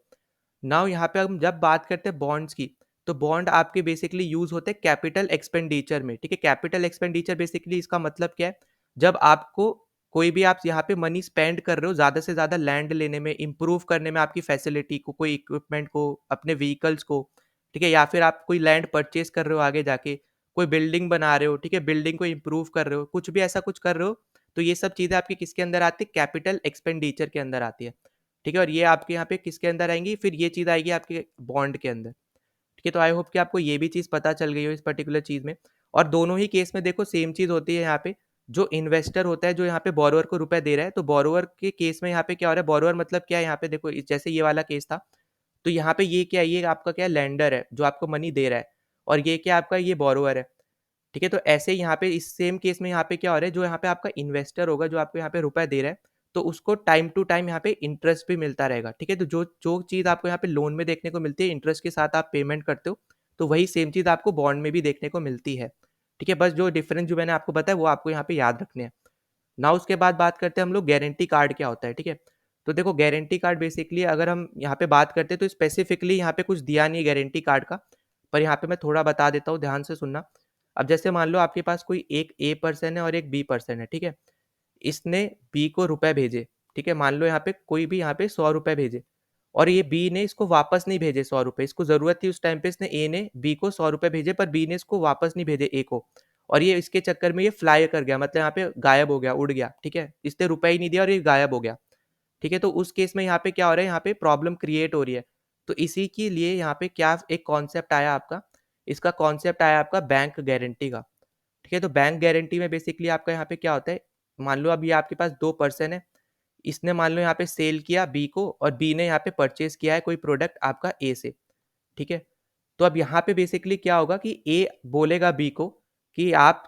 नाउ यहाँ पे हम जब बात करते हैं बॉन्ड्स की, तो बॉन्ड आपके बेसिकली यूज होते हैं कैपिटल एक्सपेंडिचर में। ठीक है, कैपिटल एक्सपेंडिचर बेसिकली इसका मतलब क्या है, जब आपको कोई भी आप यहाँ पे मनी स्पेंड कर रहे हो ज़्यादा से ज़्यादा लैंड लेने में, इम्प्रूव करने में, आपकी फैसिलिटी को, कोई इक्विपमेंट को, अपने व्हीकल्स को, ठीक है, या फिर आप कोई लैंड परचेज कर रहे हो आगे जाके, कोई बिल्डिंग बना रहे हो, ठीक है, बिल्डिंग को इम्प्रूव कर रहे हो, कुछ भी ऐसा कुछ कर रहे हो, तो ये सब चीज़ें आपकी किसके अंदर आती है, कैपिटल एक्सपेंडिचर के अंदर आती है। ठीक है, और ये आपके यहाँ पे किसके अंदर आएंगी, फिर ये चीज़ आएगी आपके बॉन्ड के अंदर। ठीक है, तो आई होप कि आपको ये भी चीज़ पता चल गई हो इस पर्टिकुलर चीज़ में। और दोनों ही केस में देखो सेम चीज़ होती है यहाँ पे, जो इन्वेस्टर होता है, जो यहाँ पे बोरोअर को रुपए दे रहा है, तो बोरोअर के केस में यहाँ पे क्या हो रहा है, बोरोअर मतलब क्या है, यहाँ पे देखो जैसे ये वाला केस था, तो यहाँ पे ये क्या है, ये आपका क्या है, लेंडर है जो आपको मनी दे रहा है, और ये क्या आपका, ये बोरोअर है। ठीक है, तो ऐसे ही यहाँ पे इस सेम केस में यहाँ पे क्या हो रहा है, जो यहाँ पे आपका इन्वेस्टर होगा, जो आपको यहाँ पे रुपए दे रहा है, तो उसको टाइम टू टाइम यहाँ पे इंटरेस्ट भी मिलता रहेगा। ठीक है, तो जो जो चीज़ आपको यहाँ पे लोन में देखने को मिलती है, इंटरेस्ट के साथ आप पेमेंट करते हो, तो वही सेम चीज़ आपको बॉन्ड में भी देखने को मिलती है। ठीक है, बस जो डिफरेंस जो मैंने आपको बताया वो आपको यहाँ पे याद रखने हैं। ना उसके बाद बात करते हैं हम लोग गारंटी कार्ड क्या होता है। ठीक है, तो देखो गारंटी कार्ड बेसिकली अगर हम यहाँ पे बात करते हैं, तो स्पेसिफिकली यहाँ पे कुछ दिया नहीं है गारंटी कार्ड का, पर यहाँ पे मैं थोड़ा बता देता हूँ, ध्यान से सुनना। अब जैसे मान लो आपके पास कोई एक ए पर्सन है और एक बी पर्सन है। ठीक है, इसने बी को रुपए भेजे। ठीक है, मान लो यहाँ पे कोई भी यहाँ पे 100 रुपए भेजे, और ये बी ने इसको वापस नहीं भेजे 100 रुपए, इसको जरूरत थी उस टाइम पे, इसने ए ने बी को 100 रुपए भेजे, पर बी ने इसको वापस नहीं भेजे ए को, और ये इसके चक्कर में ये फ्लाई कर गया, मतलब यहाँ पे गायब हो गया, उड़ गया। ठीक है, इसने रुपए ही नहीं दिया और ये गायब हो गया। ठीक है, तो उस केस में यहाँ पे क्या हो रहा है, यहाँ पे प्रॉब्लम क्रिएट हो रही है। तो इसी के लिए यहाँ पे क्या एक कॉन्सेप्ट आया आपका, इसका कॉन्सेप्ट आया आपका बैंक गारंटी का। ठीक है, तो बैंक गारंटी में बेसिकली आपका यहाँ पे क्या होता है, मान लो अभी आपके पास दो पर्सन है, इसने मान लो यहाँ पे सेल किया बी को, और बी ने यहाँ पे परचेज किया है कोई प्रोडक्ट आपका ए से। ठीक है, तो अब यहाँ पे बेसिकली क्या होगा कि ए बोलेगा बी को कि आप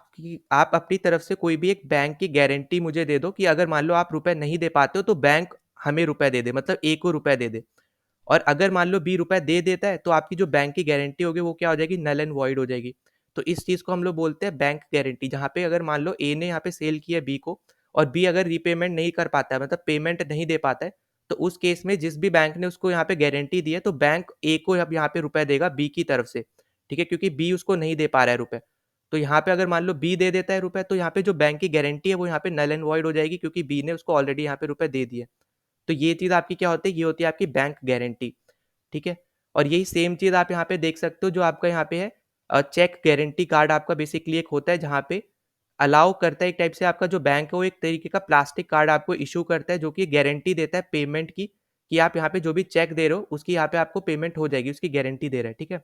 अपनी तरफ से कोई भी एक बैंक की गारंटी मुझे दे दो, कि अगर मान लो आप रुपए नहीं दे पाते हो तो बैंक हमें रुपए दे दे, मतलब ए को रुपए दे दे। और अगर मान लो बी रुपए दे देता है, तो आपकी जो बैंक की गारंटी होगी वो क्या हो जाएगी, नल एंड वॉइड हो जाएगी। तो इस चीज को हम लोग बोलते हैं बैंक गारंटी, जहाँ पे अगर मान लो ए ने यहाँ पे सेल किया बी को, और बी अगर रीपेमेंट नहीं कर पाता है, मतलब पेमेंट नहीं दे पाता है, तो उस केस में जिस भी बैंक ने उसको यहाँ पे गारंटी दी है, तो बैंक ए को अब यहाँ पे रुपए देगा बी की तरफ से। ठीक है, क्योंकि बी उसको नहीं दे पा रहा है रुपए। तो यहाँ पे अगर मान लो बी दे देता है रुपए, तो यहाँ पे जो बैंक की गारंटी है वो यहाँ पे नल एंड वॉइड हो जाएगी, क्योंकि बी ने उसको ऑलरेडी यहाँ पे रुपए दे दिए। तो ये चीज आपकी क्या होती है, ये होती है आपकी बैंक गारंटी। ठीक है, और यही सेम चीज आप यहाँ पे देख सकते हो जो आपका यहाँ पे है चेक गारंटी कार्ड आपका बेसिकली एक होता है जहाँ पे अलाउ करता है एक टाइप से आपका जो बैंक है वो एक तरीके का प्लास्टिक कार्ड आपको इशू करता है जो कि गारंटी देता है पेमेंट की कि आप यहाँ पे जो भी चेक दे रहे हो उसकी यहाँ पे आपको पेमेंट हो जाएगी, उसकी गारंटी दे रहा है, ठीक है।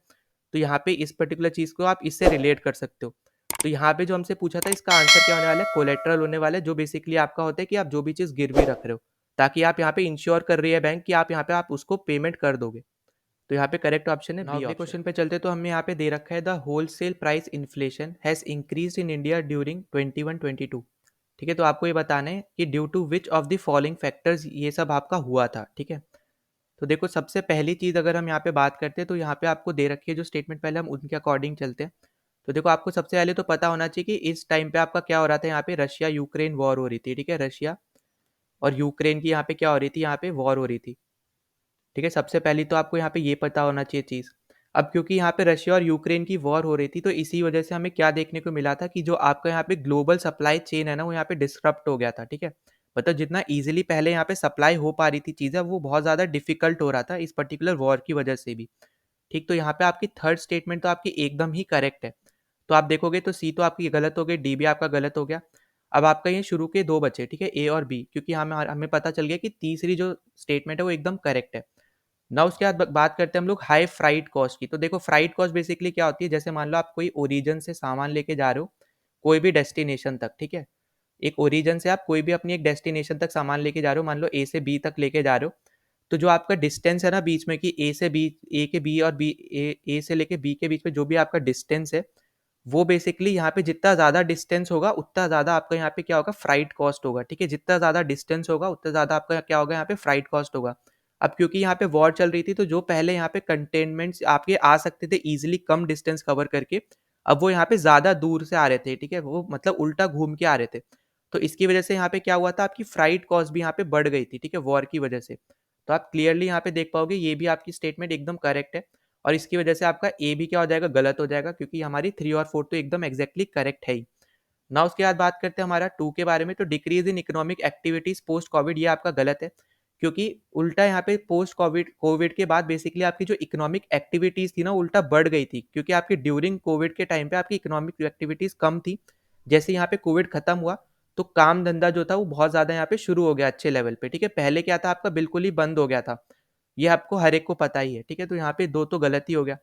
तो यहाँ पे इस पर्टिकुलर चीज़ को आप इससे रिलेट कर सकते हो। तो यहाँ पे जो हमसे पूछा था इसका आंसर क्या होने वाला है, कोलेट्रल होने वाला है, जो बेसिकली आपका होता है कि आप जो भी चीज़ गिरवी रख रहे हो ताकि आप यहाँ पे इंश्योर कर रही है बैंक कि आप यहाँ पे आप उसको पेमेंट कर दोगे। तो यहाँ पे करेक्ट ऑप्शन है बी। अगले क्वेश्चन पे चलते तो हमें यहाँ पे दे रखा है the wholesale price inflation has increase in India during 21-22। ठीक है, तो आपको ये बताना है कि due to which of the following factors ये सब आपका हुआ था, ठीक है। तो देखो सबसे पहली चीज़ अगर हम यहाँ पे बात करते हैं तो यहाँ पे आपको दे रखी है जो स्टेटमेंट, पहले हम उनके अकॉर्डिंग चलते हैं। तो देखो आपको सबसे पहले तो पता होना चाहिए कि इस टाइम पे आपका क्या हो रहा था, यहाँ पे रशिया यूक्रेन वॉर हो रही थी, ठीक है। रशिया और यूक्रेन की यहाँ पे क्या हो रही थी, यहाँ पे वॉर हो रही थी, ठीक है। सबसे पहली तो आपको यहाँ पे ये पता होना चाहिए चीज़। अब क्योंकि यहाँ पे रशिया और यूक्रेन की वॉर हो रही थी तो इसी वजह से हमें क्या देखने को मिला था कि जो आपका यहाँ पे ग्लोबल सप्लाई चेन है ना वो यहाँ पे डिस्टर्ब हो गया था, ठीक है। मतलब जितना इजीली पहले यहाँ पे सप्लाई हो पा रही थी चीज़ें वो बहुत ज़्यादा डिफिकल्ट हो रहा था इस पर्टिकुलर वॉर की वजह से भी, ठीक। तो यहाँ पे आपकी थर्ड स्टेटमेंट तो आपकी एकदम ही करेक्ट है। तो आप देखोगे तो सी तो आपकी गलत हो गई, डी भी आपका गलत हो गया। अब आपका ये शुरू के दो बचे, ठीक है, ए और बी, क्योंकि हमें हमें पता चल गया कि तीसरी जो स्टेटमेंट है वो एकदम करेक्ट है ना। उसके बाद बात करते हैं हम लोग हाई फ्राइट कॉस्ट की। तो देखो फ्राइट कॉस्ट बेसिकली क्या होती है, जैसे मान लो आप कोई ओरिजिन से सामान लेके जा रहे हो कोई भी डेस्टिनेशन तक, ठीक है। एक ओरिजिन से आप कोई भी अपनी एक डेस्टिनेशन तक सामान लेके जा रहे हो, मान लो ए से बी तक लेके जा रहे हो। तो जो आपका डिस्टेंस है ना बीच में कि ए से बी, ए के बी और बी ए से लेके बी के बीच में जो भी आपका डिस्टेंस है वो बेसिकली यहाँ पे जितना ज़्यादा डिस्टेंस होगा उतना ज़्यादा आपका यहाँ पे क्या होगा, फ्राइट कॉस्ट होगा, ठीक है। जितना ज़्यादा डिस्टेंस होगा उतना ज़्यादा आपका क्या होगा, यहाँ पे फ्राइट कॉस्ट होगा। अब क्योंकि यहाँ पे वॉर चल रही थी तो जो पहले यहाँ पे कंटेनमेंट्स आपके आ सकते थे इजीली कम डिस्टेंस कवर करके, अब वो यहाँ पे ज़्यादा दूर से आ रहे थे, ठीक है। वो मतलब उल्टा घूम के आ रहे थे। तो इसकी वजह से यहाँ पे क्या हुआ था, आपकी फ्राइट कॉस्ट भी यहाँ पे बढ़ गई थी, ठीक है, वॉर की वजह से। तो आप क्लियरली यहाँ पे देख पाओगे ये भी आपकी स्टेटमेंट एकदम करेक्ट है और इसकी वजह से आपका ए भी क्या हो जाएगा, गलत हो जाएगा, क्योंकि हमारी 3 और 4 तो एकदम एग्जैक्टली करेक्ट है ही ना। उसके बाद बात करते हैं हमारा 2 के बारे में। तो decrease in economic activities post Covid, ये आपका गलत है, क्योंकि उल्टा यहाँ पे पोस्ट कोविड कोविड के बाद बेसिकली आपकी जो इकोनॉमिक एक्टिविटीज थी ना उल्टा बढ़ गई थी, क्योंकि आपकी ड्यूरिंग कोविड के टाइम पे आपकी इकोनॉमिक एक्टिविटीज कम थी। जैसे यहाँ पे कोविड खत्म हुआ तो काम धंधा जो था वो बहुत ज्यादा यहाँ पे शुरू हो गया अच्छे लेवल पे, ठीक है। पहले क्या था, आपका बिल्कुल ही बंद हो गया था, ये आपको हर एक को पता ही है, ठीक है। तो यहाँ पे दो तो गलत ही हो गया।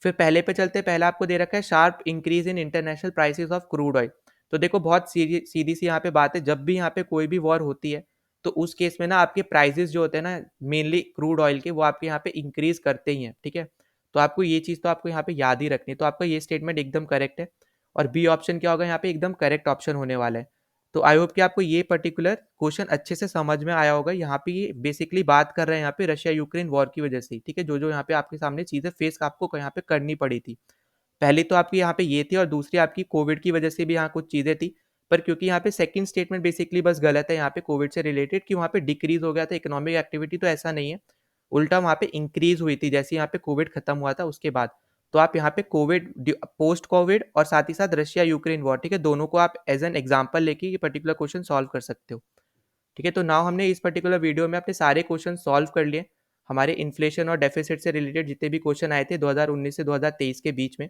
फिर पहले पे चलते हैं, पहला आपको दे रखा है sharp increase in international prices of crude oil. तो देखो बहुत सीधी सी यहाँ पे बात है, जब भी यहाँ पे कोई भी वॉर होती है तो उस केस में ना आपके प्राइसेस जो होते हैं ना मेनली क्रूड ऑयल के वो आपके यहाँ पे इंक्रीज करते ही हैं, ठीक है। तो आपको ये चीज़ तो आपको यहाँ पे याद ही रखनी है। तो आपका ये स्टेटमेंट एकदम करेक्ट है और बी ऑप्शन क्या होगा यहाँ पे एकदम करेक्ट ऑप्शन होने वाला है। तो आई होप कि आपको ये पर्टिकुलर क्वेश्चन अच्छे से समझ में आया होगा। यहाँ पे ये बेसिकली बात कर रहे हैं यहाँ पे रशिया यूक्रेन वॉर की वजह से, ठीक है। जो जो यहाँ पे आपके सामने चीज़ें फेस आपको यहाँ पे करनी पड़ी थी, पहली तो आपकी यहाँ पे ये थी और दूसरी आपकी कोविड की वजह से भी यहाँ कुछ चीज़ें थी। पर क्योंकि यहाँ पे सेकंड स्टेटमेंट बेसिकली बस गलत है यहाँ पे कोविड से रिलेटेड कि वहाँ पे डिक्रीज हो गया था इकोनॉमिक एक्टिविटी, तो ऐसा नहीं है, उल्टा वहाँ पे इंक्रीज हुई थी जैसे यहाँ पे कोविड खत्म हुआ था उसके बाद। तो आप यहाँ पे कोविड पोस्ट कोविड और साथ ही साथ रशिया यूक्रेन वॉर, ठीक है, दोनों को आप एज एन एग्जाम्पल लेके ये पर्टिकुलर क्वेश्चन सॉल्व कर सकते हो, ठीक है। तो नाउ हमने इस पर्टिकुलर वीडियो में अपने सारे क्वेश्चन सॉल्व कर लिए, हमारे इन्फ्लेशन और डेफिसिट से रिलेटेड जितने भी क्वेश्चन आए थे 2019 से 2023 के बीच में।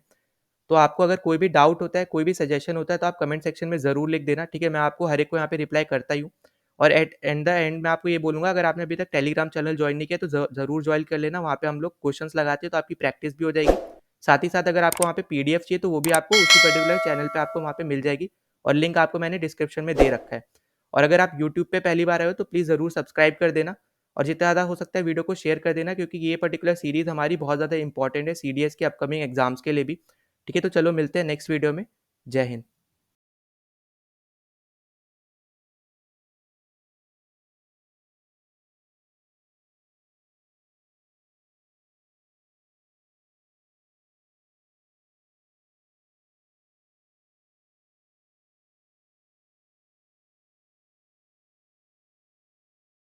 तो आपको अगर कोई भी डाउट होता है, कोई भी सजेशन होता है तो आप कमेंट सेक्शन में ज़रूर लिख देना, ठीक है। मैं आपको हर एक को यहाँ पे रिप्लाई करता ही हूँ। और एट एंड द एंड मैं आपको ये बोलूँगा, अगर आपने अभी तक टेलीग्राम चैनल ज्वाइन नहीं किया तो ज़रूर ज्वाइन कर लेना, वहाँ पे हम लोग क्वेश्चंस लगाते हैं तो आपकी प्रैक्टिस भी हो जाएगी। साथ ही साथ अगर आपको वहाँ पे पीडीएफ चाहिए तो वो भी आपको उसी पर्टिकुलर चैनल पे आपको वहाँ पे मिल जाएगी और लिंक आपको मैंने डिस्क्रिप्शन में दे रखा है। और अगर आप यूट्यूब पे पहली बार आए हो तो प्लीज़ ज़रूर सब्सक्राइब कर देना और जितना ज़्यादा हो सकता है वीडियो को शेयर कर देना, क्योंकि ये पर्टिकुलर सीरीज़ हमारी बहुत ज़्यादा इंपॉर्टेंट है सीडीएस के अपकमिंग एग्जाम्स के लिए भी, ठीक है। तो चलो मिलते हैं नेक्स्ट वीडियो में। जय हिंद।